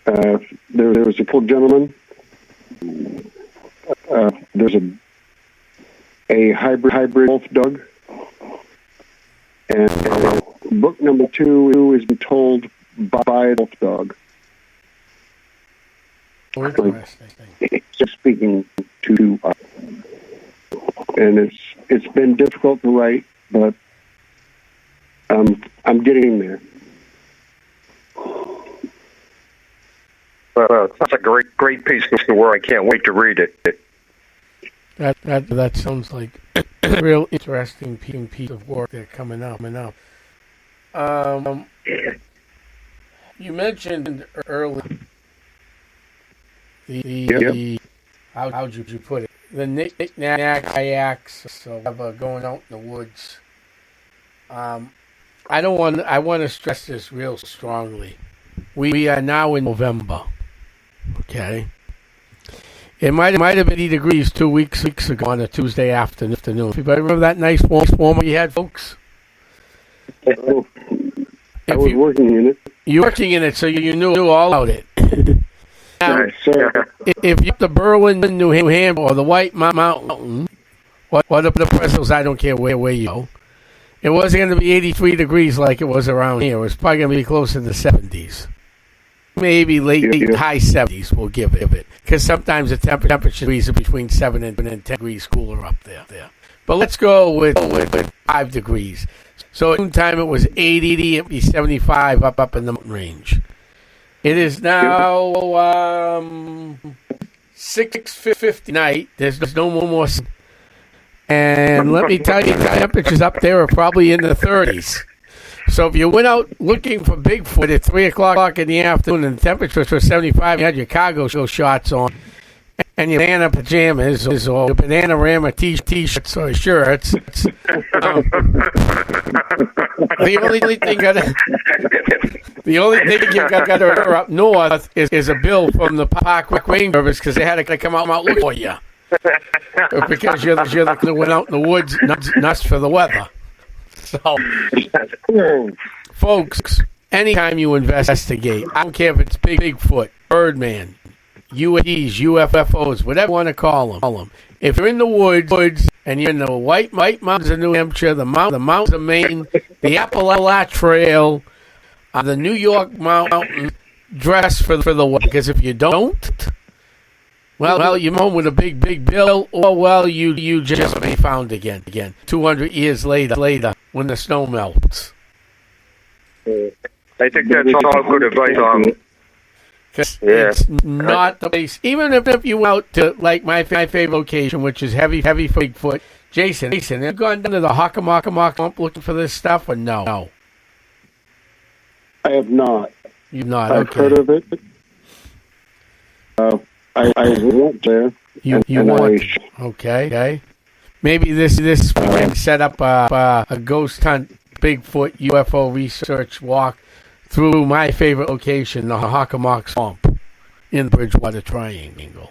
Speaker 2: There's a cool gentleman. There's a hybrid wolf dog. And book number 2 is told by a wolf dog. Just speaking to us. And it's been difficult to write, but I'm getting there.
Speaker 1: Well, that's a great piece of work. I can't wait to read it.
Speaker 3: That sounds like a real interesting piece of work there coming up. You mentioned earlier the how'd you put it? The knick-knack kayaks of going out in the woods. I want to stress this real strongly. We are now in November. Okay. It might have been 80 degrees 2 weeks ago on a Tuesday afternoon. Everybody remember that nice warm we had, folks?
Speaker 2: I was working in it.
Speaker 3: You were working in it, so you knew all about it. Now, if you're up the Berlin, New Hampshire, or the White Mountain, what the Pretzels, I don't care where you go, it wasn't going to be 83 degrees like it was around here. It was probably going to be close to the 70s. Maybe late high 70s we'll give it. Because sometimes the temperature is between 7 and 10 degrees cooler up there. But let's go with 5 degrees. So at noontime it was 80, it'd be 75 up in the mountain range. It is now 6:50 night. There's no more sun. And let me tell you, the temperatures up there are probably in the 30s. So if you went out looking for Bigfoot at 3 o'clock in the afternoon and the temperatures were 75, you had your cargo shorts on and your banana pajamas or your Bananarama t-shirts or shirts. The only thing you got up north is a bill from the Park Ranger Service because they had to come out and look for you. Because you're the one went out in the woods nuts for the weather. So, folks, anytime you investigate, I don't care if it's Bigfoot, Birdman, UAPs, UFOs, whatever you want to call them. If you're in the woods and you're in the White Mountains of New Hampshire, the mountains of Maine, the Appalachia Trail, the New York Mountain, dress for the weather. Because if you don't, well, you're home with a big bill, or you just be found again 200 years later when the snow melts.
Speaker 1: I think that's all good advice.
Speaker 3: It's not the place. Even if you went out to, like, my favorite location, which is heavy for Bigfoot. Jason, have you gone down to the Hockomock swamp looking for this stuff, or no?
Speaker 2: I have not.
Speaker 3: You've not,
Speaker 2: I've
Speaker 3: okay.
Speaker 2: heard of it. I went there.
Speaker 3: You want? Okay. Maybe this weekend set up a ghost hunt, Bigfoot, UFO research walk through my favorite location, the Hockomock Swamp in the Bridgewater Triangle.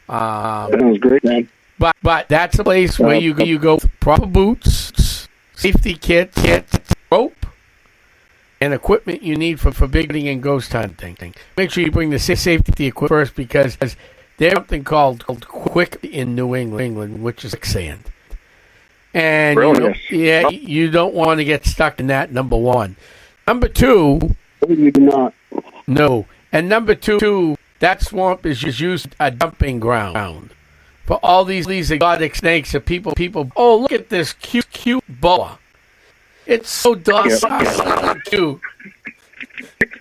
Speaker 2: That was great, man.
Speaker 3: But that's a place where you go with proper boots, safety kit, rope, and equipment you need for bigging and ghost hunting. Make sure you bring the safety equipment first, because there's something called quick in New England, which is quicksand. And you don't want to get stuck in that, number one. Number two,
Speaker 2: you do not.
Speaker 3: No. And number two, that swamp is just used as a dumping ground for all these exotic snakes. Of people. Oh, look at this cute boa. It's so docile and cute.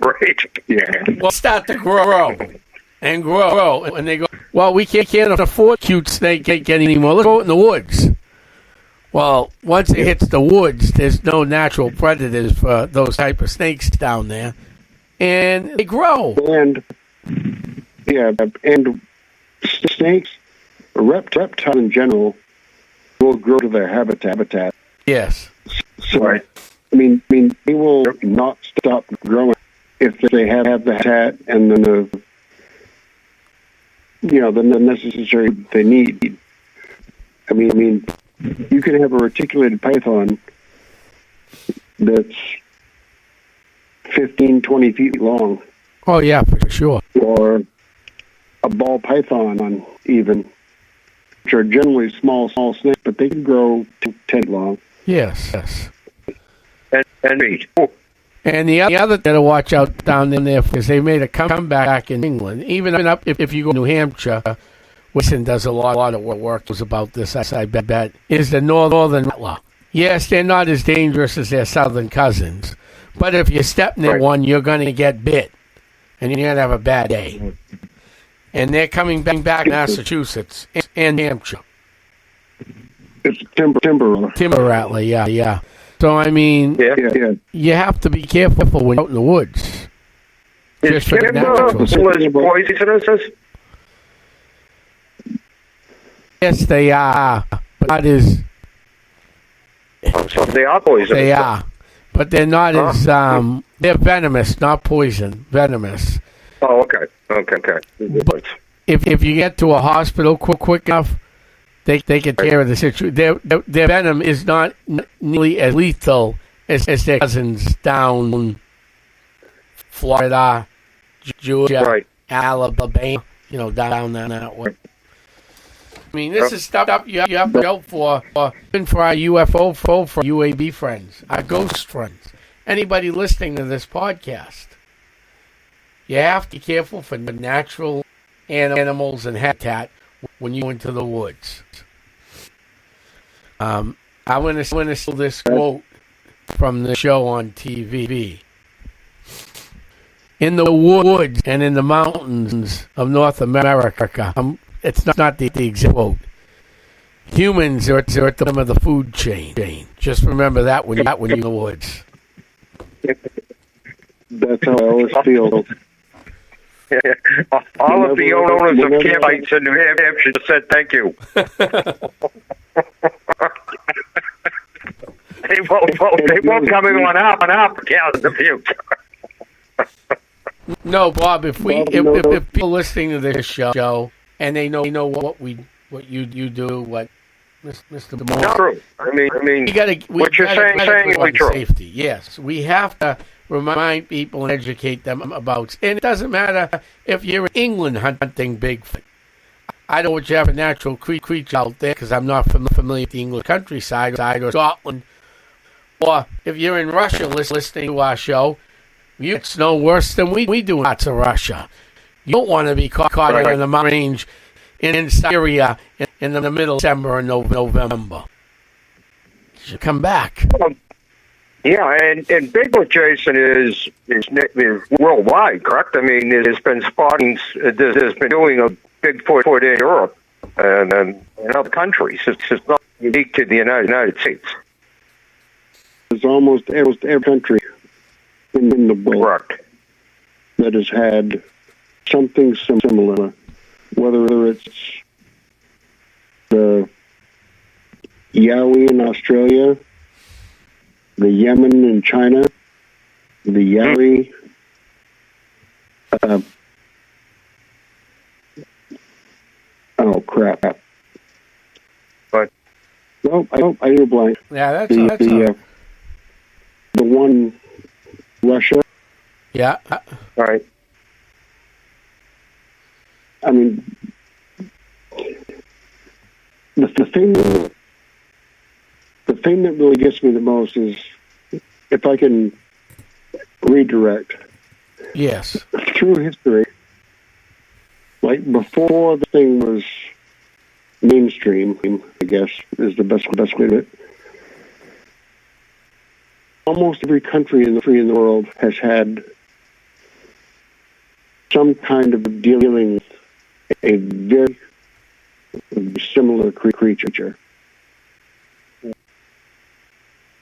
Speaker 1: Right. Yeah.
Speaker 3: Well, start to grow, and they go, well, we can't afford cute snake anymore. Let's go in the woods. Well, once it hits the woods, there's no natural predators for those type of snakes down there, and they grow.
Speaker 2: And snakes, reptiles in general, will grow to their habitat.
Speaker 3: Yes.
Speaker 2: So, right. I mean, they will not stop growing if they have the habitat and then the necessary they need. I mean. You can have a reticulated python that's 15, 20 feet long.
Speaker 3: Oh, yeah, for sure.
Speaker 2: Or a ball python, even, which are generally small snakes, but they can grow to 10 feet long.
Speaker 3: Yes.
Speaker 1: And meat.
Speaker 3: And the other thing to watch out down in there is they made a comeback in England. Even up if you go to New Hampshire, Wilson does a lot of work about this, I bet, is the northern rattler. Yes, they're not as dangerous as their southern cousins, but if you step near one, you're going to get bit, and you're going to have a bad day. And they're coming back to Massachusetts and New Hampshire.
Speaker 2: It's timber
Speaker 3: rattler, yeah. So, I mean, you have to be careful when you're out in the woods.
Speaker 1: Is timber poisonous?
Speaker 3: Yes, they are, but not as...
Speaker 1: So they are poisonous.
Speaker 3: They are, but they're not as... they're venomous, not poison. Venomous.
Speaker 1: Oh, okay.
Speaker 3: But if you get to a hospital quick enough, they can take care of the situation. Their venom is not nearly as lethal as their cousins down Florida, Georgia, Alabama, down that way. I mean, this is stuff you have to go for, even for our UFO, for UAB friends, our ghost friends, anybody listening to this podcast. You have to be careful for natural animals and habitat when you go into the woods. I want to steal this quote from the show on TV. In the woods and in the mountains of North America, it's not the exact quote. Humans are at the bottom of the food chain. Just remember that when you're in the woods.
Speaker 2: That's how I always feel.
Speaker 1: All of the owners of campsites in New Hampshire said thank you. They won't coming on up in the future.
Speaker 3: No, Bob. If people listening to this show and they know what you do, what Mr. Morse.
Speaker 1: True. I mean,
Speaker 3: we gotta
Speaker 1: what you're saying is true.
Speaker 3: Safety. Yes, we have to remind people and educate them about. And it doesn't matter if you're in England hunting Bigfoot. I don't know what you have a natural creature out there because I'm not familiar with the English countryside or Scotland. Or if you're in Russia listening to our show, it's no worse than we do in parts of Russia. You don't want to be caught in the mountain range in Syria in the middle of December and November. You should come back.
Speaker 1: Yeah, and Bigfoot, Jason, is worldwide, correct? I mean, there's been spottings. There's been doing a Bigfoot in Europe and in other countries. It's not unique to the United States.
Speaker 2: There's almost every country in the world that has had something similar, whether it's the Yowie in Australia, the Yemen in China, the Yowie, oh crap!
Speaker 1: But
Speaker 2: I drew blank.
Speaker 3: Yeah,
Speaker 2: the one Russia.
Speaker 3: Yeah.
Speaker 1: Right.
Speaker 2: I mean, the thing that really gets me the most is if I can redirect.
Speaker 3: Yes.
Speaker 2: Through history, like before the thing was mainstream, I guess is the best way to do it. Almost every country in the world has had some kind of dealing with a very similar creature.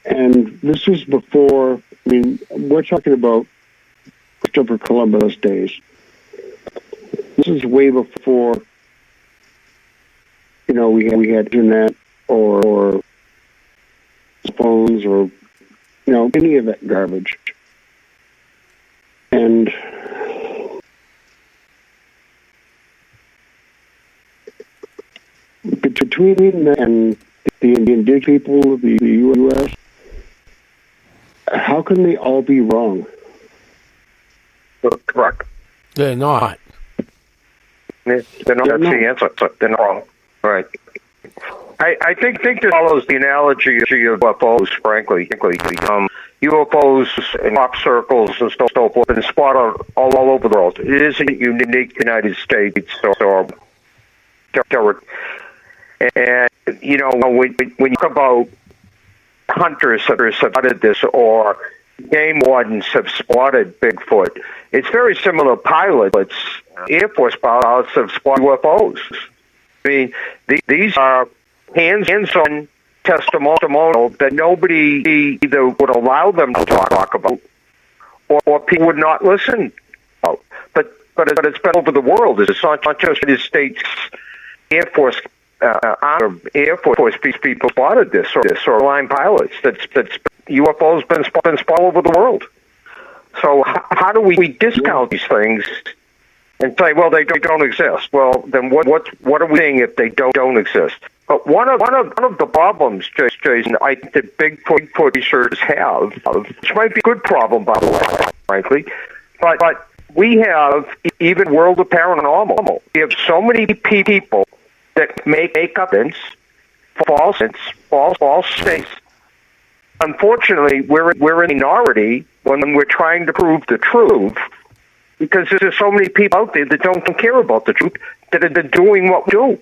Speaker 2: And this is before, I mean, we're talking about Christopher Columbus days. This is way before, we had internet or phones or, any of that garbage. And between that and the indigenous people of the U.S., how can they all be wrong?
Speaker 1: Correct.
Speaker 3: They're not.
Speaker 1: That's the answer. They're not wrong. Right. I think this follows the analogy of UFOs, frankly. UFOs in crop circles and so forth have been spotted all over the world. It isn't unique to the United States or and, when you talk about hunters have spotted this or game wardens have spotted Bigfoot, it's very similar. Pilots, Air Force pilots have spotted UFOs. I mean, these are hands-on testimonial that nobody either would allow them to talk about or people would not listen about. But it's been over the world. It's not just the United States Air Force Air Force people spotted this or line pilots. That's UFOs been spotted all over the world. So how do we discount these things and say, well, they don't exist? Well, then what are we saying if they don't exist? But one of the problems, Jason, I think that Bigfoot researchers have, which might be a good problem, by the way, frankly, but we have even World of Paranormal. We have so many people that make up false statements. Unfortunately, we're in a minority when we're trying to prove the truth, because there's so many people out there that don't care about the truth, that are doing what we do.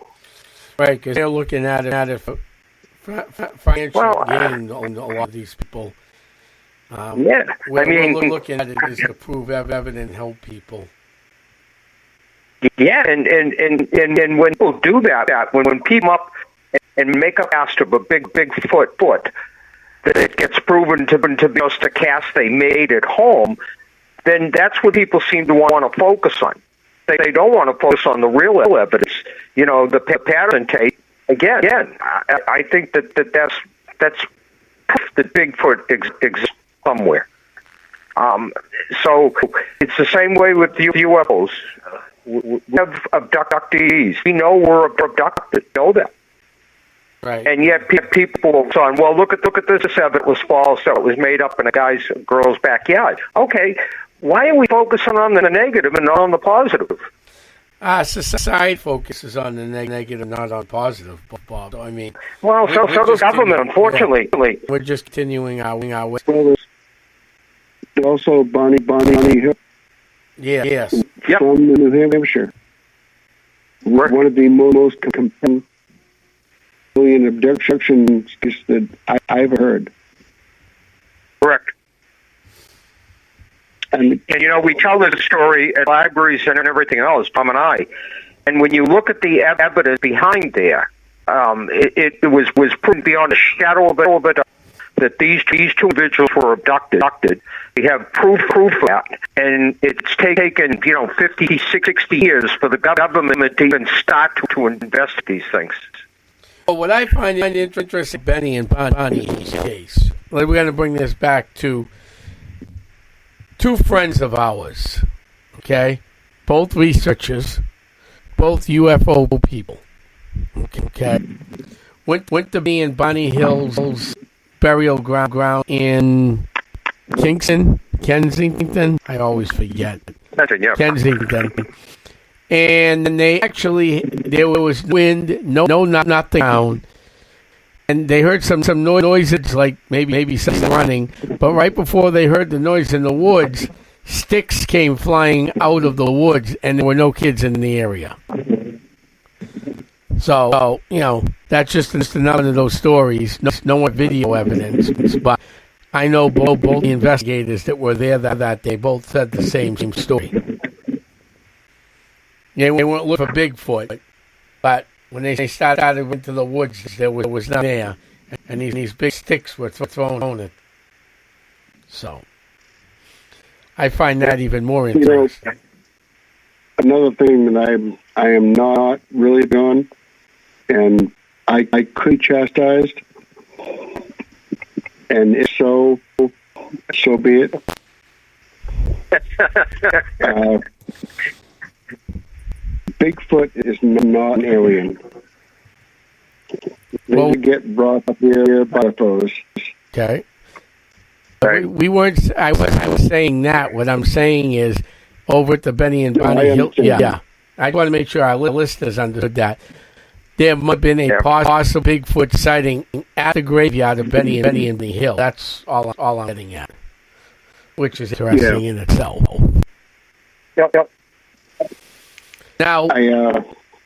Speaker 3: Right, because they're looking at it for financial gain on a lot of these people. We're looking at it is to prove evidence and help people.
Speaker 1: Yeah, and when people do that, when people up and make a cast of a big foot, that it gets proven to be just a cast they made at home, then that's what people seem to want to focus on. They don't want to focus on the real evidence, the pattern tape. Again, I think that's that Bigfoot exists somewhere. So it's the same way with the UFOs. We have abductees. We know we're abducted. Know that.
Speaker 3: Right.
Speaker 1: And yet people are saying, well, look at this evidence was false, so it was made up in a girl's backyard. Okay, why are we focusing on the negative and not on the positive?
Speaker 3: Society focuses on the negative, not on positive, Bob. I mean,
Speaker 1: well, so does government, unfortunately.
Speaker 3: Yeah, we're just continuing our way.
Speaker 2: Well, there's also Bonnie Hill.
Speaker 3: Yeah, yes.
Speaker 2: From New Hampshire. One of the most compelling abductions that I've heard.
Speaker 1: Correct. And we tell this story at libraries and everything else, Tom and I. And when you look at the evidence behind there, it was proven beyond a shadow of a doubt that these two individuals were abducted. We have proof of that. And it's taken, 50, 60 years for the government to even start to investigate these things.
Speaker 3: Well, what I find interesting, Benny and Bonnie's case, we're going to bring this back to two friends of ours, okay? Both researchers, both UFO people, okay? Went to be in Bonnie Hill's burial ground in Kensington. I always forget. Kensington. And there was wind, nothing down. And they heard some noises, like maybe something running. But right before they heard the noise in the woods, sticks came flying out of the woods, and there were no kids in the area. So, that's just another of those stories. No more video evidence. But I know both the investigators that were there that day both said the same story. They weren't looking for Bigfoot, but when they started into the woods, there was nothing there, and these big sticks were thrown on it. So, I find that even more interesting.
Speaker 2: Another thing that I am not really on, and I could be chastised, and if so be it. Bigfoot is not an alien. They get brought up here by UFOs.
Speaker 3: Okay. We weren't. I was saying that. What I'm saying is, over at the Benny and Bonnie Hill. Yeah. I want to make sure our listeners understood that. There might have been a possible Bigfoot sighting at the graveyard of Benny and the Hill. That's all I'm getting at, which is interesting in itself.
Speaker 1: Yep.
Speaker 3: Now,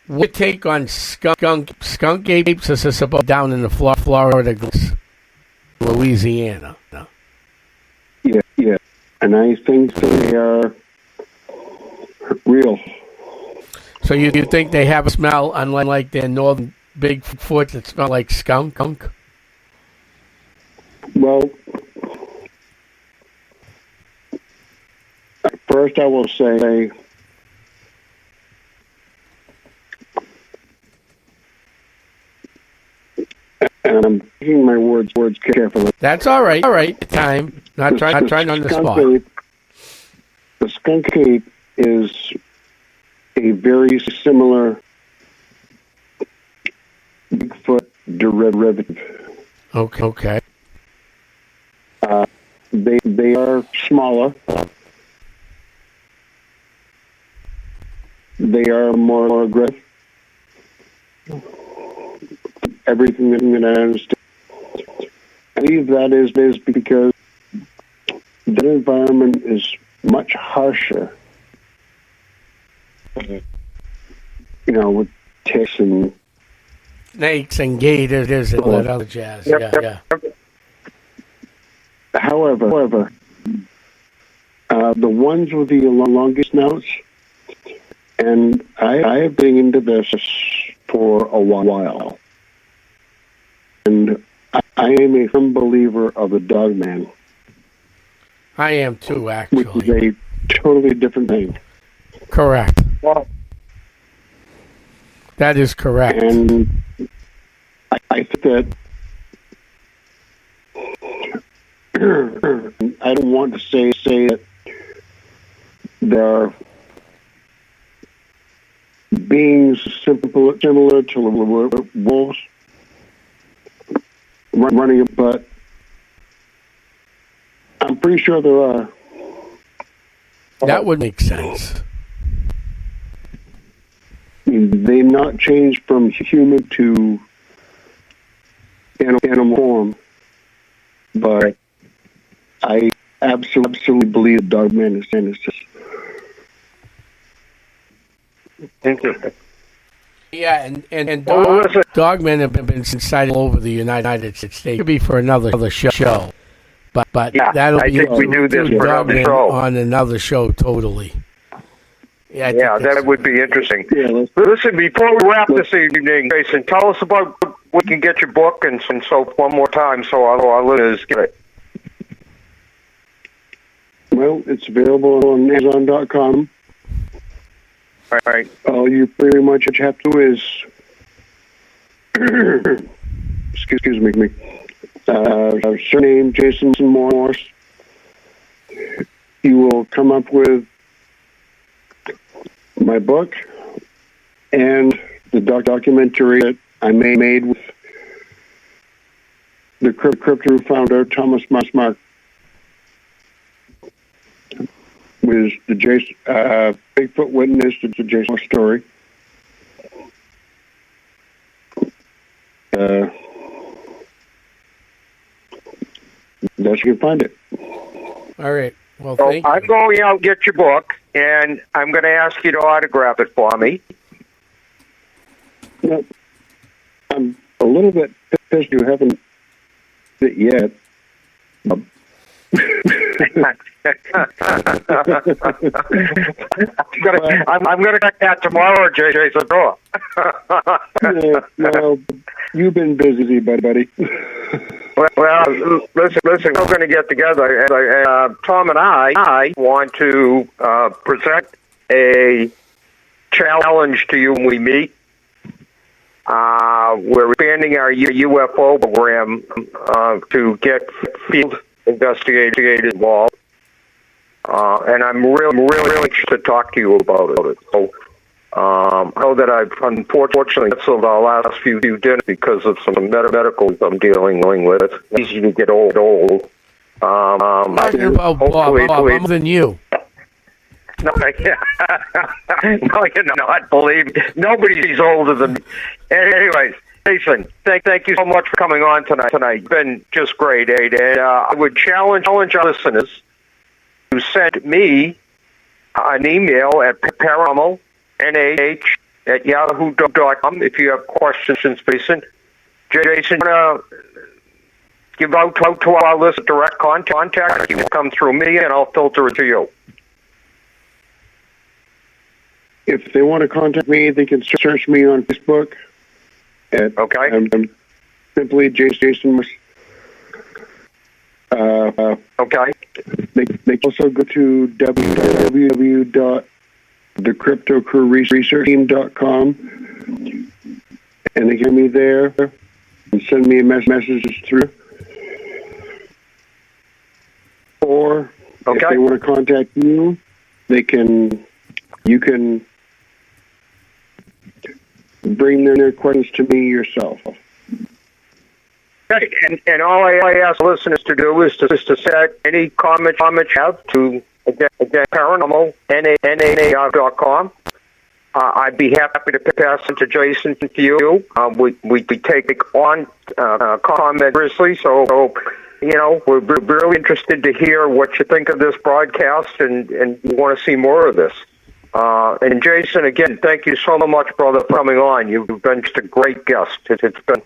Speaker 3: what take on skunk apes is about down in the Florida, Louisiana?
Speaker 2: Yeah, and I think they are real.
Speaker 3: So you think they have a smell unlike their northern Bigfoot that smell like skunk?
Speaker 2: Well, first I will say, and I'm picking my words carefully.
Speaker 3: That's all right. All right. Time. Not trying on the spot.
Speaker 2: The skunk ape is a very similar Bigfoot derivative.
Speaker 3: Okay.
Speaker 2: They are smaller. They are more aggressive. Everything that I understand. I believe that is because the environment is much harsher. With ticks and
Speaker 3: snakes and gators and all that other jazz. Yeah.
Speaker 2: However, the ones with the longest snouts, and I have been into this for a while, and I am a firm believer of the Dogman.
Speaker 3: I am too, actually.
Speaker 2: Which is a totally different thing.
Speaker 3: Correct. Well, that is correct.
Speaker 2: And I think that I don't want to say that there are beings similar to wolves, running it, but I'm pretty sure there are.
Speaker 3: That would make sense.
Speaker 2: I mean, they've not changed from human to animal form, but I absolutely believe Dogman is just
Speaker 1: Interesting.
Speaker 3: Yeah, and Dogmen have been sighted all over the United States. It could be for another show, but
Speaker 1: Yeah,
Speaker 3: that'll
Speaker 1: I
Speaker 3: be
Speaker 1: think we do this for another
Speaker 3: Dogmen
Speaker 1: show.
Speaker 3: on another show totally. Yeah,
Speaker 1: That would be interesting.
Speaker 2: yeah.
Speaker 1: Listen, before we wrap this evening, Jason, tell us about we can get your book and so one more time so our listeners get it.
Speaker 2: Well, it's available on Amazon.com.
Speaker 1: All right.
Speaker 2: All you pretty much have to do is, excuse me, surname Jason Morse. You will come up with my book and the documentary that I made with the crypto founder Thomas Mark. Was the Jason Bigfoot witness to the Jason story? That's you can find it.
Speaker 3: All right. Well,
Speaker 1: So
Speaker 3: thank you.
Speaker 1: I'm going out and get your book, and I'm going to ask you to autograph it for me.
Speaker 2: Now, I'm a little bit pissed you haven't it yet.
Speaker 1: I'm going to get that tomorrow, Jason.
Speaker 2: Well, you've been busy, buddy.
Speaker 1: Well, listen, we're going to get together. And, Tom and I want to present a challenge to you when we meet. We're expanding our UFO program to get field investigators involved. And I'm really anxious to talk to you about it. So, I know that I've unfortunately canceled our last few dinners because of some medical I'm dealing with. It's easy to get old.
Speaker 3: Talking about Bob, I'm more than you.
Speaker 1: No, no, you're not. Believe me, nobody's older than me. Anyways, Jason, thank you so much for coming on tonight. It's been just great, and I would challenge our listeners to send me an email at Paranormal, NAH@yahoo.com if you have questions, Jason. Jason, give out to our list direct contact. You will come through me, and I'll filter it to you.
Speaker 2: If they want to contact me, they can search me on Facebook.
Speaker 1: Okay.
Speaker 2: I'm simply Jason Morse.
Speaker 1: Okay.
Speaker 2: They can also go to www.thecryptocrewresearchteam.com and they get me there and send me messages through. Or if they want to contact you, you can bring their questions to me yourself.
Speaker 1: Okay, and all I ask listeners to do is to set any comments you have to, again Paranormal, NAH.com. I'd be happy to pass it to Jason to you. We take on comment seriously, so we're really interested to hear what you think of this broadcast, and we want to see more of this. And Jason, again, thank you so much, brother, for coming on. You've been just a great guest. It's been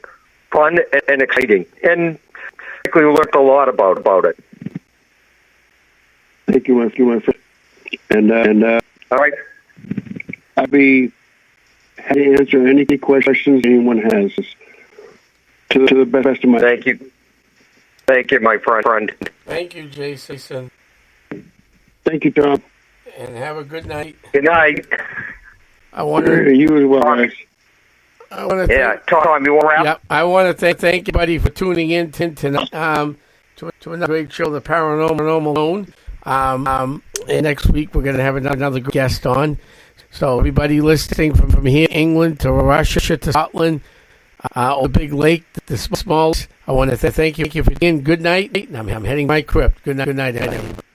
Speaker 1: fun and exciting, and I think we learned a lot about it.
Speaker 2: Thank you, my friend. And
Speaker 1: all right,
Speaker 2: I'd be happy to answer any questions anyone has to the best of my.
Speaker 1: Thank you, my friend.
Speaker 3: Thank you, Jason.
Speaker 2: Thank you, Tom.
Speaker 3: And have a good night.
Speaker 1: Good night.
Speaker 2: You as well, guys.
Speaker 1: Tom, you want to wrap?
Speaker 3: Yep. I want to thank everybody for tuning in tonight to another great show, The Paranormal Zone. And next week we're going to have another guest on. So everybody listening from here, England to Russia to Scotland, the big lake, the small. I want to thank you for being. Good night. I'm heading my crypt. Good night, everybody.